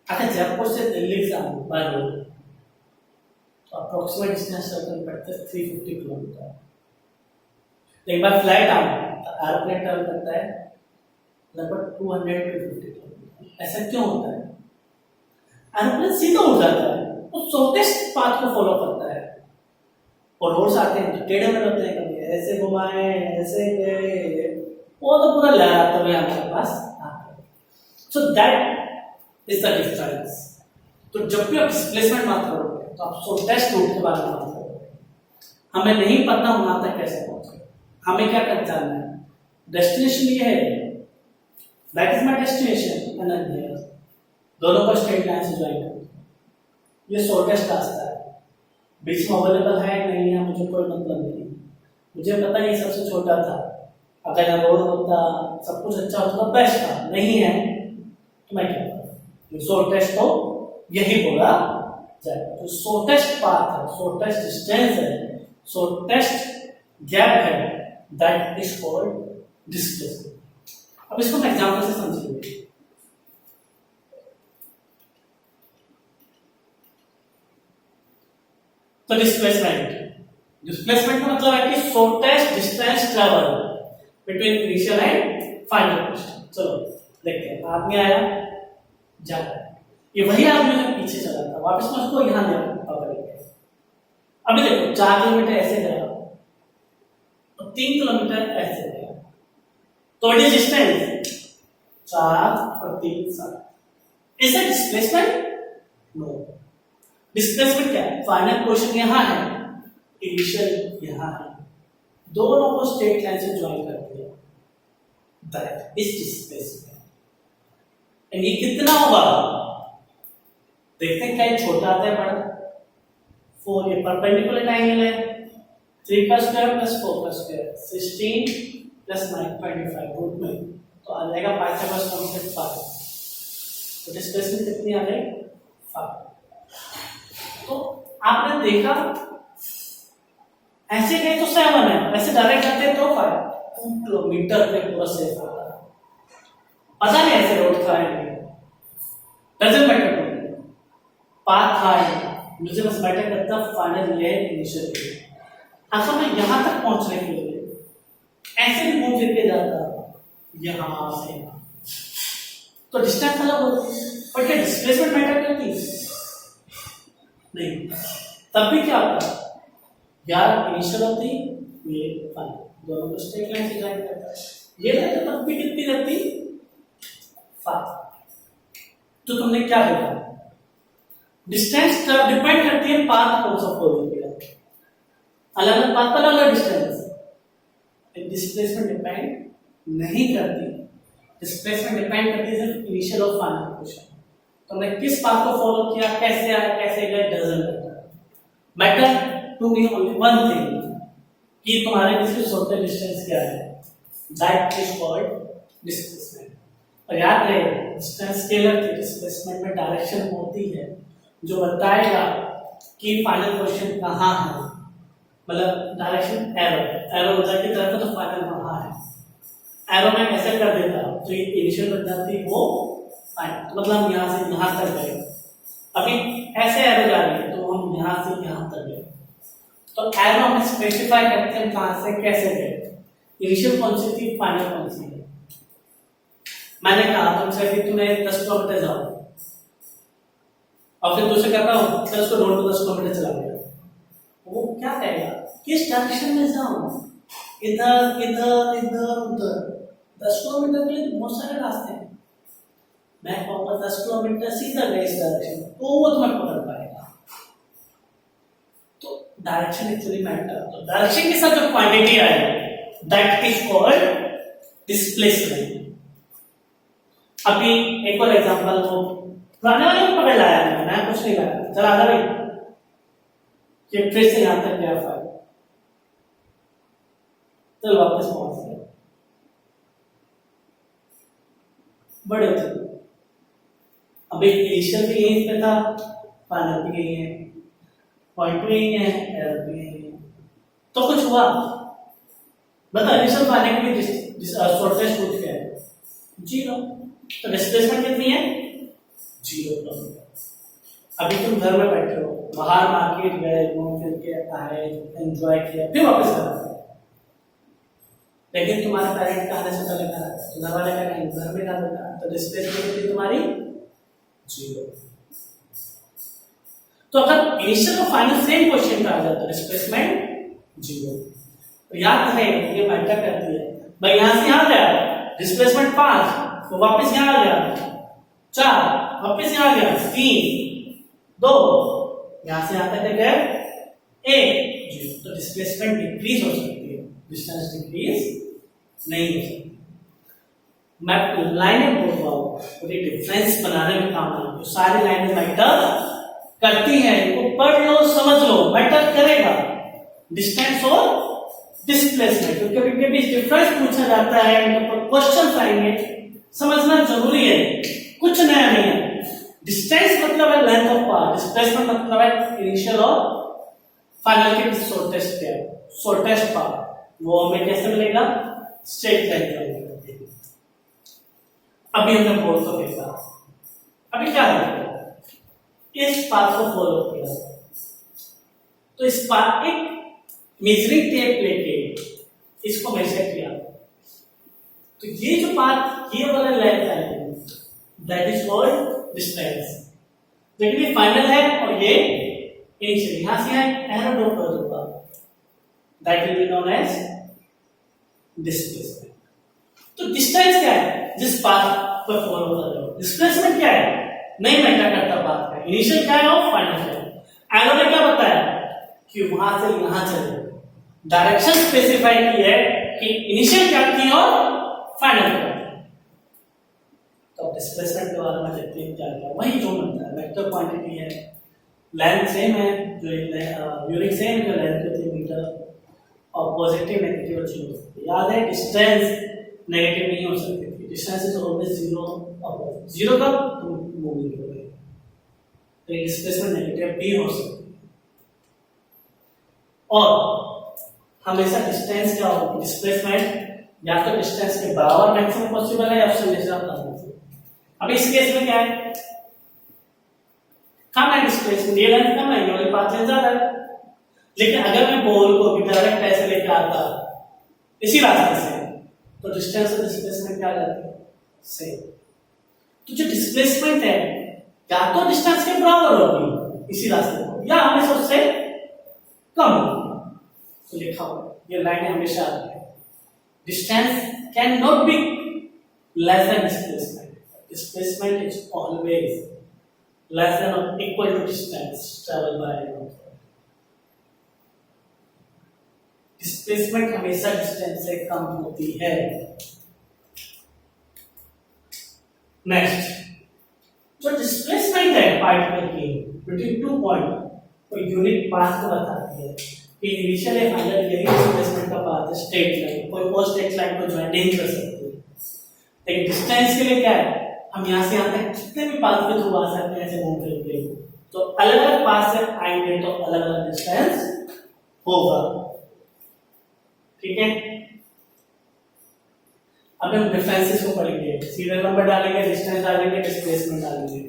अगर जयपुर से दिल्ली जाऊं बाय रोड, तो अप्रोक्सीमेट डिस्टेंस पड़ता है 350 किलोमीटर। एक बार फ्लाइट आऊं तो एयरप्लेन ट्रैवल करता है लगभग 200 to 250 किलोमीटर। ऐसा क्यों होता है? एयरप्लेन सीधा उड़ जाता है, वो शॉर्टेस्ट पाथ को फॉलो करता है, और रोड्स आते हैं तो टेढ़े में लगते हैं, कभी ऐसे घुमाए, ऐसे गए, वो तो पूरा लहराते हुए आपके पास आते हैं। So that is the difference. तो जब भी आप डिस्प्लेसमेंट बात करोगे तो आप शॉर्टेस्ट रूट के बारे में बात करोगे। हमें नहीं पता वहां तक कैसे पहुंचे, हमें क्या कर जानना है, डेस्टिनेशन ये है, that is my destination, and दोनों को स्ट्रेट लाइन से ज्वाइन करो, ये शॉर्टेस्ट रास्ता है, बीच में अवेलेबल है नहीं है मुझे कोई मतलब नहीं, मुझे पता ये सबसे छोटा था, अगर यहाँ रोड होता, सब कुछ अच्छा होता तो बेस्ट था, नहीं है तो मैं क्या करूं, शॉर्टेस्ट तो यही बोला जाएगा। तो शॉर्टेस्ट पाथ है, शॉर्टेस्ट डिस्टेंस है, शॉर्टेस्ट गैप है, दैट इज कॉल्ड डिस्प्लेसमेंट। अब इसको मैं एग्जांपल से समझेंगे। तो डिस्प्लेसमेंट का मतलब है कि shortest distance travel between initial and final position. चलो देखते हैं, आदमी आया जा रहा है, ये वही आदमी जो पीछे चला था, वापस मैं उसको यहां ले पकड़ के, अभी देखो 4 किलोमीटर ऐसे गया और 3 किलोमीटर ऐसे गया, तो व्हाट इज डिस्टेंस? 4 और 3 7। Is that displacement? No. Displacement क्या है? फाइनल पोजीशन यहां है, इनिशियल यहां है, दोनों को स्ट्रेट लाइन से ज्वाइन कर दिया, दैट इज डिस्प्लेसमेंट। एंड ये कितना होगा देखते हैं, क्या छोटा आता है बड़ा? 4, ये परपेंडिकुलर ट्रायंगल है, 3 का स्क्वायर प्लस 4 का स्क्वायर 16 प्लस 9 25 रूट में, तो आ जाएगा पाइथागोरस कॉन्सेप्ट 5। तो डिस्प्लेसमेंट कितनी आ गई? 5। तो आपने देखा ऐसे गए तो 7 है, ऐसे डायरेक्ट जाते तो 5। 2 किलोमीटर पे पूरा सेफ होगा, पता नहीं ऐसे रोड था नहीं, डजंट मैटर, पाथ था, मुझे बस मैटर करता फाइनल ये इनिशियल। अगर मैं यहां तक पहुंचने के लिए ऐसे भी घूम फिर के जाता, यहां से तो डिस्टेंस अलग होती है, पर क्या डिस्प्लेसमेंट मैटर करती है? नहीं। तब भी क्या होता है, यार इनिशियल होती ये फाइनल, दोनों को स्ट्रेट लाइन से ज्वाइन करता है, ये रहता तब भी कितनी रहती 5। तो तुमने क्या देखा, डिस्टेंस डिपेंड करती है पाथ कौन सा फॉलो किया, अलग अलग पाथ पर अलग डिस्टेंस। डिस्प्लेसमेंट डिपेंड नहीं करती, डिस्प्लेसमेंट डिपेंड करती है सिर्फ इनिशियल और फाइनल पोजीशन। तुमने किस पाथ को फॉलो किया, कैसे आया कैसे गया, doesn't matter to me only one thing, कि तुम्हारे किसी छोटे डिस्टेंस क्या है, दैट इज कॉल्ड डिस्प्लेसमेंट। और याद रहे डिस्टेंस स्केलर की डिस्प्लेसमेंट में डायरेक्शन होती है जो बताएगा कि फाइनल पोजीशन कहाँ है, मतलब डायरेक्शन एरो उधर की तरफ है तो फाइनल कहाँ है। एरो में ऐसे कर देता तो ये इनिशियल बन जाती वो फाइनल, तो मतलब यहाँ से यहाँ तक गए, अभी ऐसे एरो जा रही है तो हम यहाँ से यहाँ तक गए, तो एरो में स्पेसिफाई करते हैं कहाँ से कैसे गए, इनिशियल कौन सी थी फाइनल कौन सी है। मैंने कहा तुमसे कि तुम्हें 10 किलोमीटर जाओ और फिर दूसरे कहता हूँ चल उसको रोड पर 10 किलोमीटर चला गया, वो क्या कहेगा किस डायरेक्शन में जाऊं, इधर इधर इधर उधर। 10 किलोमीटर के लिए बहुत सारे रास्ते हैं, मैं कहूँगा 10 किलोमीटर सीधा गए इस डायरेक्शन में, तो वो तुम्हें पकड़ पाएगा। तो डायरेक्शन एक्चुअली मैटर, तो डायरेक्शन के साथ जो क्वांटिटी आएगी दैट इज कॉल्ड डिस्प्लेसमेंट। अभी एक और एग्जांपल, वो पुराने वाले को पकड़ लाया मैं कुछ नहीं लाया, चला आ भाई ये फिर से यहां तक गया फाइल, चल वापस पहुंच गया, बड़े थे। अभी इनिशियल भी यहीं पे था, फाइनल भी यहीं है, पॉइंट भी यहीं है, एरर भी यहीं है, तो कुछ हुआ बता, इनिशियल फाइनल की शॉर्टेस्ट रूट क्या है 0, तो डिस्प्लेसमेंट कितनी है 0। अभी तुम घर में बैठे हो, बाहर मार्केट गए, घूम फिर के आए, एंजॉय किया, फिर वापस घर आए, लेकिन तुम्हारे पेरेंट का आने से पहले घर आए, तो घर वाले का नहीं घर में ना देता, तो डिस्प्लेसमेंट कितनी तुम्हारी 0। तो अगर इनिशियल और फाइनल सेम क्वेश्चन का आ जाता है डिस्प्लेसमेंट 0। तो याद रहे ये मैटर करती है भाई, यहां से यहां गया डिस्प्लेसमेंट 5, तो वापस यहां आ गया 4, वापस यहां आ गया 3 2, यहां से यहां तक गए 1 0, तो डिस्प्लेसमेंट डिक्रीज हो सकती है, डिस्टेंस डिक्रीज नहीं हो सकती। मैं लाइनें बोल रहा हूं पूरी डिफरेंस बनाने में काम आएगी, तो सारी लाइनें मैटर करती हैं, इनको पढ़ लो समझ लो, मैटर करेगा डिस्टेंस और डिस्प्लेसमेंट, क्योंकि कभी डिफरेंस पूछा जाता है, क्वेश्चन आएंगे, समझना जरूरी है, कुछ नया नहीं है। डिस्टेंस मतलब है लेंथ ऑफ पाथ, डिस्प्लेसमेंट मतलब है इनिशियल और फाइनल के शॉर्टेस्ट पाथ, वो हमें कैसे मिलेगा स्ट्रेट लाइन मिलेगा। अभी हमने बोल तो देखा, अभी क्या है इस पाथ को फॉलो किया, तो इस पाथ एक मेजरिंग टेप लेके इसको मेजर किया, तो ये जो पाथ ये वाला लेंथ है दैट इज कॉल्ड डिस्टेंस, लेकिन ये फाइनल है और ये इनिशियल, यहां से एरो ड्रॉ कर दूंगा, that will be known as displacement. तो डिस्टेंस क्या है जिस पाथ पर फॉलो कर रहे हो, डिस्प्लेसमेंट क्या है नहीं मैटर करता पाथ का, इनिशियल क्या है और फाइनल क्या है। एरो ने क्या बताया कि वहां से यहां चले, डायरेक्शन स्पेसिफाई की है कि इनिशियल क्या थी और फाइनल क्या थी। तो डिस्प्लेसमेंट के बारे में देखते हैं क्या क्या, वही जो मिलता है वेक्टर क्वांटिटी है, लेंथ सेम है, जो यूनिट सेम है, लेंथ कितनी मीटर और पॉजिटिव नेगेटिव अच्छी हो सकती है। याद है डिस्टेंस नेगेटिव नहीं हो सकती, डिस्टेंस इज ऑलवेज 0 और 0 कब तुम मूविंग करोगे, तो डिस्प्लेसमेंट नेगेटिव भी हो सकती है। और हमेशा डिस्टेंस क्या होगी, डिस्प्लेसमेंट या तो डिस्टेंस के बराबर मैक्सिमम पॉसिबल है या उससे ज्यादा पॉसिबल। अब इस केस में क्या है, कम है डिस्प्लेसमेंट, ये लेंथ कम है, ये वाली पाथ लेंथ ज्यादा है, लेकिन अगर मैं बॉल को डायरेक्ट ऐसे लेकर आता इसी रास्ते से, तो डिस्टेंस और डिस्प्लेसमेंट क्या आ जाती है सेम। तो जो डिस्प्लेसमेंट है या तो डिस्टेंस के बराबर होगी इसी रास्ते को, या हमेशा उससे कम होगी। तो लिखा हुआ ये लाइन हमेशा आती है, distance can not be less than displacement, displacement is always less than और equal to distance travel by an. Displacement हमेशा डिस्टेंस से कम होती है। नेक्स्ट, जो डिस्प्लेसमेंट है पार्टिकल की बिटवीन 2 पॉइंट तो यूनिट पाथ को बताती है कि इनिशियल या फाइनल यही डिस्प्लेसमेंट का पाथ है। स्ट्रेट लाइन, कोई और स्ट्रेट लाइन को ज्वाइन नहीं कर सकती, लेकिन डिस्टेंस के लिए क्या है, हम यहाँ से यहाँ तक जितने भी पाथ के थ्रू आ सकते हैं ऐसे मूव करके, तो अलग अलग पाथ से आएंगे तो अलग अलग डिस्टेंस होगा। ठीक है, अब हम डिफरेंसेस को पढ़ेंगे, सीरियल नंबर डालेंगे, डिस्टेंस डालेंगे, डिस्प्लेसमेंट डालेंगे।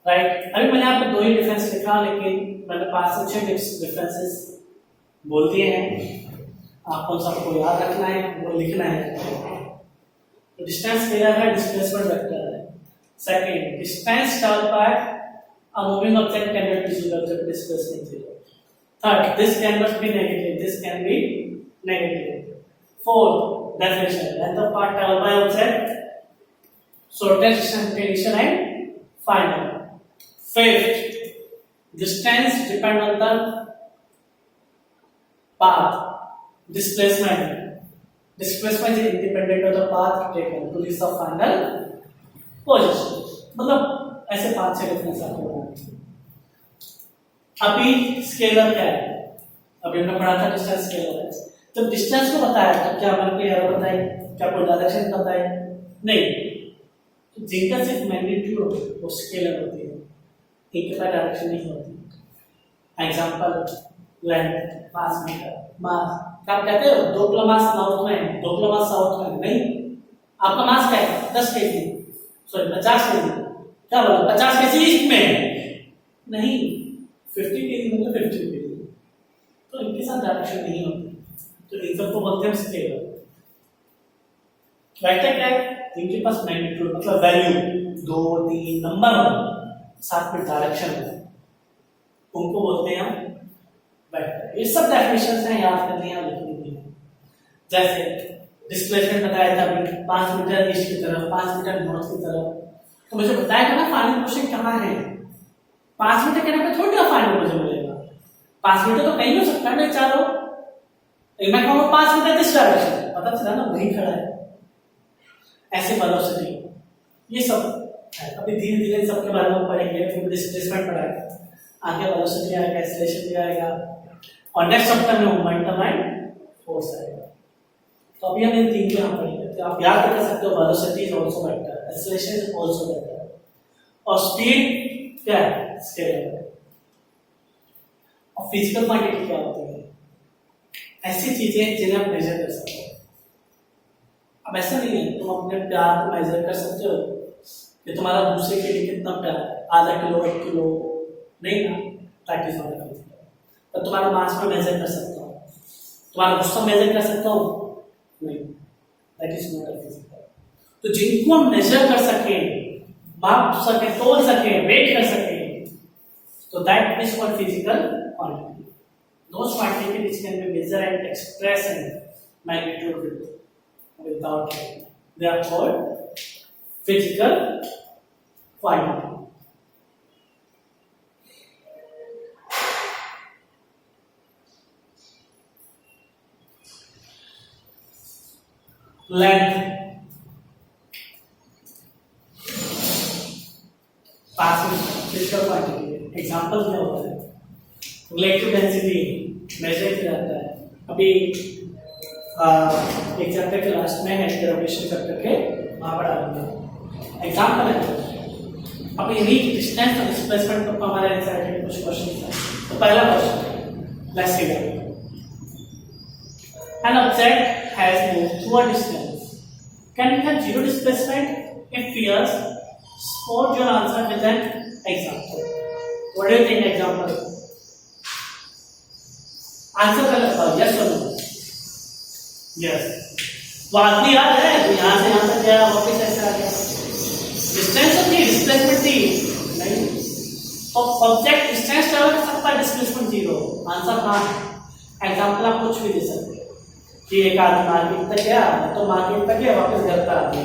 राइट, अभी मैंने आपको 2 ही डिफरेंस लिखा, लेकिन मैंने 5 से 6 डिफरेंसेस बोल दिए हैं, आपको सबको याद रखना है, वो लिखना है। तो डिस्टेंस क्लियर है, डिस्प्लेसमेंट वेक्टर है। Second, distance travelled by a moving object can not be zero, जब displacement zero. Third, this can not be negative, this can be negative. Fourth definition, length of path traveled by object, shortest distance between initial and final. Fifth, distance depend on the path. Displacement is independent of the path taken to reach the final position. मतलब ऐसे 5-6 डिफरेंस आपको बनाने। अभी स्केलर क्या है, अभी हमने पढ़ा था डिस्टेंस स्केलर है। जब डिस्टेंस को बताया तो क्या मैंने कोई एरो बताई, क्या कोई डायरेक्शन बताई? नहीं, तो जिनका सिर्फ मैग्नीट्यूड होती है वो स्केलर होती है, इनके पास डायरेक्शन नहीं होती। एग्जांपल, लेंथ 5 मीटर, मास क्या आप कहते हो 2 किलो मास नॉर्थ में, 2 किलो मास साउथ में? नहीं, आपका मास क्या है 10 केजी, सॉरी 50 केजी, क्या बोला 50 केजी ईस्ट में? नहीं, 50 केजी मतलब 50 केजी, तो इनके साथ डायरेक्शन नहीं होती, तो इन सबको बोलते हैं स्केलर। वेक्टर क्या है, इनके पास मैग्नीट्यूड मतलब वैल्यू 2, 3 नंबर हो, साथ में डायरेक्शन हो, उनको बोलते हैं हम वेक्टर। ये सब डेफिनेशंस हैं, याद करनी है, लिखनी है। जैसे डिस्प्लेसमेंट बताया था अभी 5 मीटर ईस्ट की तरफ, 5 मीटर नॉर्थ की तरफ, तो मुझे बताया था ना फाइनल पोजीशन कहाँ है। 5 मीटर कहने पे थोड़ी ना फाइनल पोजीशन मिलेगा, 5 मीटर तो कहीं हो सकता है ना, चारों मैं कहूँगा 5 मीटर दिस डायरेक्शन, पता चला ना वहीं खड़ा है। ऐसे वेलोसिटी, ये सब है। अभी धीरे धीरे सबके बारे में पढ़ेंगे, फिर डिस्प्लेसमेंट पढ़ाएंगे, आगे वेलोसिटी आएगा, एक्सेलरेशन भी आएगा, और नेक्स्ट चैप्टर में मोमेंटम एंड फोर्स आएगा। तो अभी हम इन 3 को यहाँ पढ़ेंगे, तो आप याद कर सकते हो velocity is also vector, acceleration is also vector, और स्पीड क्या है, स्केलर है। और फिजिकल क्वांटिटी क्या होती है, ऐसी चीजें जिन्हें आप मेजर कर सकते हो। अब ऐसा नहीं है तुम अपने प्यार को मेजर कर सकते हो कि तुम्हारा दूसरे के लिए कितना प्यार, आधा किलो 1 किलो नहीं ना, दैट इज नॉट फिजिकल। तो तुम्हारा मास में मेजर कर सकता हूँ, तुम्हारा गुस्सा मेजर कर सकता हूँ, नहीं, दैट इज नॉट फिजिकल। तो जिनको हम मेजर कर सके, माप सके, तोल सके, वेट कर सके, तो that is called physical quantity. Those quantity which can be measured and expressed in magnitude without weight, they are called physical quantity. Length, पास में physical quantity है। एग्जाम्पल क्या होता है, रिलेटिव डेंसिटी मेजर किया जाता है। अभी एक चैप्टर के लास्ट में है ग्रेविटेशन चैप्टर के, वहां पर डालेंगे एग्जांपल है। अब ये डिस्टेंस और डिस्प्लेसमेंट पर हमारे साइड में कुछ क्वेश्चन है। तो पहला question, let's see that an object has moved through a distance, can it have zero displacement? If yes, spot your answer with an example. What do you think example? Answer कर लगता है यस और नो? यस। तो आदमी याद है, तो यहाँ से यहाँ तक गया, वापस ऐसे आ गया। डिस्प्लेसमेंट थी नहीं, तो ऑब्जेक्ट डिस्टेंस ट्रेवल कर सकता है, डिस्प्लेसमेंट जीरो। आंसर हाँ है। एग्जांपल आप कुछ भी दे सकते हैं कि एक आदमी मार्केट तक गया, तो मार्केट तक गया वापस घर पर आ गया,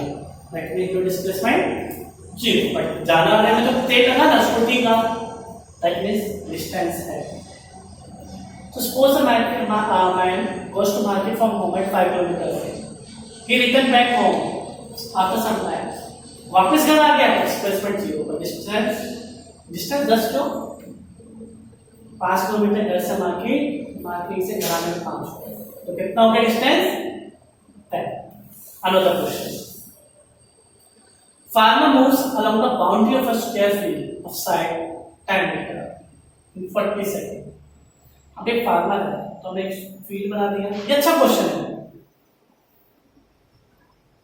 that means your displacement zero. But जाना आने में जो तेल लगा ना स्कूटी का, दैट मींस डिस्टेंस है। So suppose a man goes to market from home at 5 kilometers. He returned back home after some time. वापस घर आ गया, डिस्प्लेसमेंट जीरो, पर डिस्टेंस 10 किलो, 5 किलोमीटर घर से मार्केट से घर आने में 5, तो कितना हो गया distance 10। Another question. Farmer moves along the boundary of a square field of side 10 meter in 40 seconds. अब एक फार्मर है तो हमने एक फील्ड बना दिया, ये अच्छा क्वेश्चन है।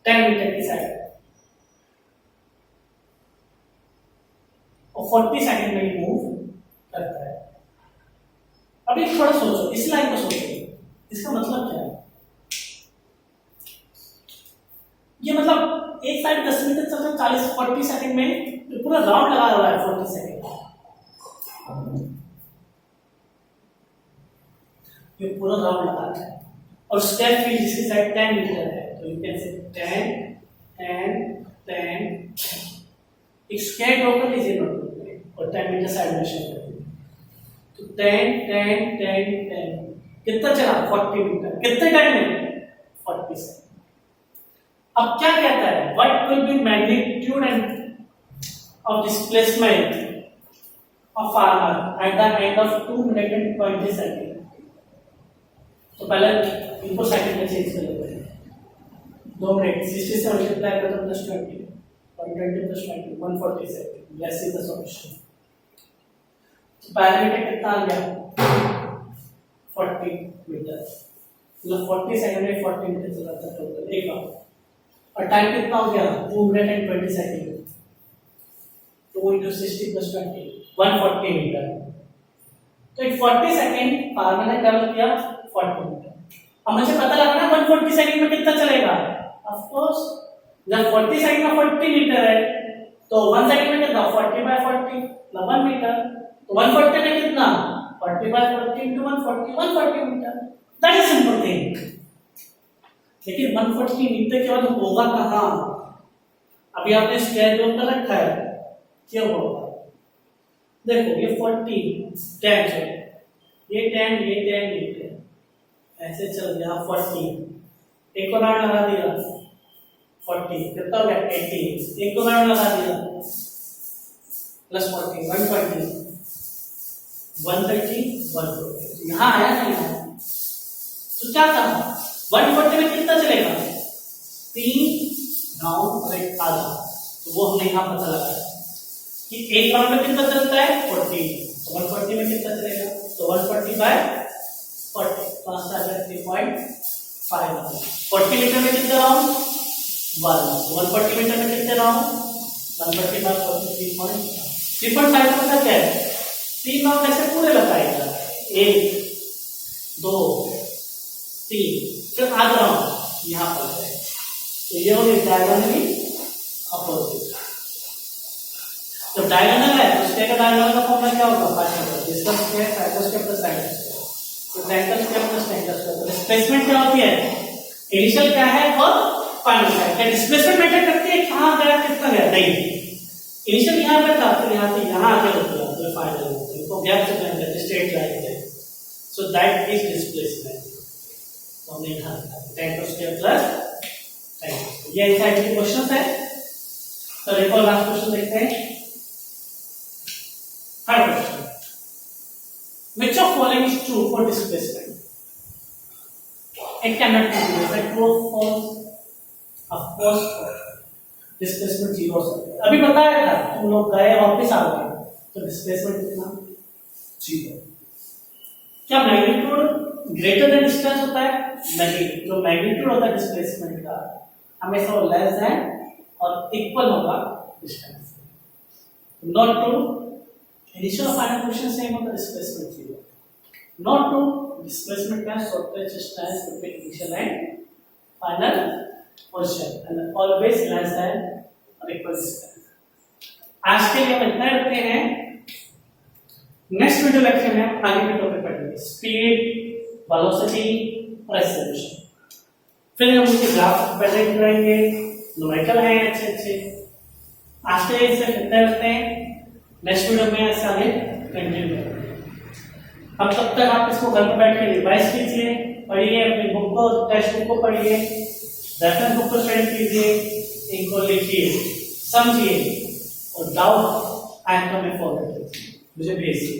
10 मीटर की साइड और 40 सेकंड में ही मूव करता है। अब एक थोड़ा सोचो, इस लाइन को सोचो, इसका मतलब क्या है? ये मतलब एक साइड 10 मीटर चलता है 40 सेकंड में, पूरा राउंड लगा हुआ है 40 सेकंड, ये पूरा राउंड लगाना है। और स्टेप फील्ड जिसकी साइड 10 मीटर है, तो यू कैन से 10 एक स्क्वायर ड्रॉ कर लीजिए नोटबुक पे और 10 मीटर साइड मेंशन कर दीजिए। तो 10 कितना चला 40 मीटर, कितने टाइम में 40 सेकंड। अब क्या कहता है, what will be magnitude of displacement of farmer at the end of 2 minute and 20 second. तो पहले इनको सेकंड में चेंज कर लेते हैं। 2 मिनट 60 से मल्टीप्लाई कर दो plus 20, 120 plus 20 140 second. Let's see the solution. तो पहले मीटर कितना आ गया 40 मीटर, मतलब 40 सेकंड में 40 मीटर चला था टोटल एक बार। और टाइम कितना हो गया 2 minute and 20 second, 2 into 60 plus 20 140 metre. तो एक 40 सेकंड फार्मर ने ट्रैवल किया 40 मीटर। अब मुझे पता लगना 140 सेकंड में कितना चलेगा। ऑफ कोर्स जब 40 सेकंड में 40 मीटर है तो 1 सेकंड में कितना 40/40 मतलब 1 मीटर। तो 140 में कितना 40/40 into 140 metre. That is simple thing. लेकिन 140 मीटर के बाद होगा कहां? अभी आपने स्क्वायर ड्रॉ कर रखा है, क्या होगा देखो, ये 40 10 है, ये 10 ऐसे चल गया 40, एक को राउंड लगा दिया 40 कितना हो गया 80, एक को राउंड लगा दिया प्लस 40 120 130 140। यहाँ आया नहीं, तो क्या था 140 में कितना चलेगा 3 राउंड और एक आधा, तो वो हमने यहाँ पता लगाया कि एक राउंड में कितना चलता है 40, तो 140 में कितना चलेगा, तो 140/40 तो आंसर आ गया 3.5। 40 मीटर में कितने राउंड 1, 140 मीटर में कितने राउंड 140/40 3.5 का मतलब क्या है 3 राउंड ऐसे पूरे लगाएगा 1 2 3 फिर आधा राउंड यहाँ पर है, तो ये होगी डायगोनली अपोजिट। जब डायगोनल है तो स्क्वायर का डायगोनल का फॉर्मूला क्या होगा पार्शियल, जिसका square side square plus side square, तो टेंगल स्क्वायर प्लस टेंगल स्क्वायर। तो डिस्प्लेसमेंट क्या होती है इनिशियल क्या है और फाइनल क्या है। डिस्प्लेसमेंट मैटर करती है कहां गया कितना गया नहीं, इनिशियल यहां पे था तो यहां से यहां आके रुक गया तो फाइनल इनको गैप से बन जाता स्ट्रेट लाइन है, सो दैट इज डिस्प्लेसमेंट। तो हमने लिखा टेंगल स्क्वायर प्लस टेंगल। ये इनसाइड के क्वेश्चंस है। तो देखो लास्ट क्वेश्चन देखते हैं। Third question, which of following is true for displacement? It cannot be true. Is that true or false? Of course, displacement 0 है। अभी बताया था तुम लोग गए वापस आ गए तो डिस्प्लेसमेंट कितना 0। क्या मैग्नीट्यूड ग्रेटर देन डिस्टेंस होता है? नहीं, जो मैग्नीट्यूड होता है डिस्प्लेसमेंट का हमेशा वो लेस देन और इक्वल होगा डिस्टेंस। नॉट ट्रू, इनिशियल और फाइनल पोजीशन सेम होता है, डिस्प्लेसमेंट 0। नॉट ट्रू, डिस्प्लेसमेंट का shortest distance between initial and final position and always less than और इक्वल डिस्टेंस। आज के लिए हम इतना रखते हैं। नेक्स्ट वीडियो लेक्चर में हम आगे के टॉपिक पढ़ेंगे, स्पीड, वेलोसिटी और एक्सेलरेशन। फिर हम उनके ग्राफ प्रेजेंट करेंगे, न्यूमेरिकल हैं अच्छे अच्छे। आज के लिए सिर्फ इतना रखते हैं, नेक्स्ट वीडियो में ऐसे आगे कंटिन्यू करेंगे। अब तब तक आप इसको घर पर बैठ के रिवाइज कीजिए, पढ़िए, अपनी बुक को, टेक्स्ट बुक को पढ़िए, रेफरेंस बुक को स्टडी कीजिए, इनको लिखिए, समझिए और डाउट एंकर में फॉरवर्ड कीजिए, मुझे भेजिए।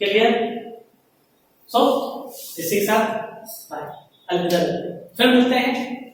क्लियर? सो इसी के साथ बाय, अलविदा, फिर मिलते हैं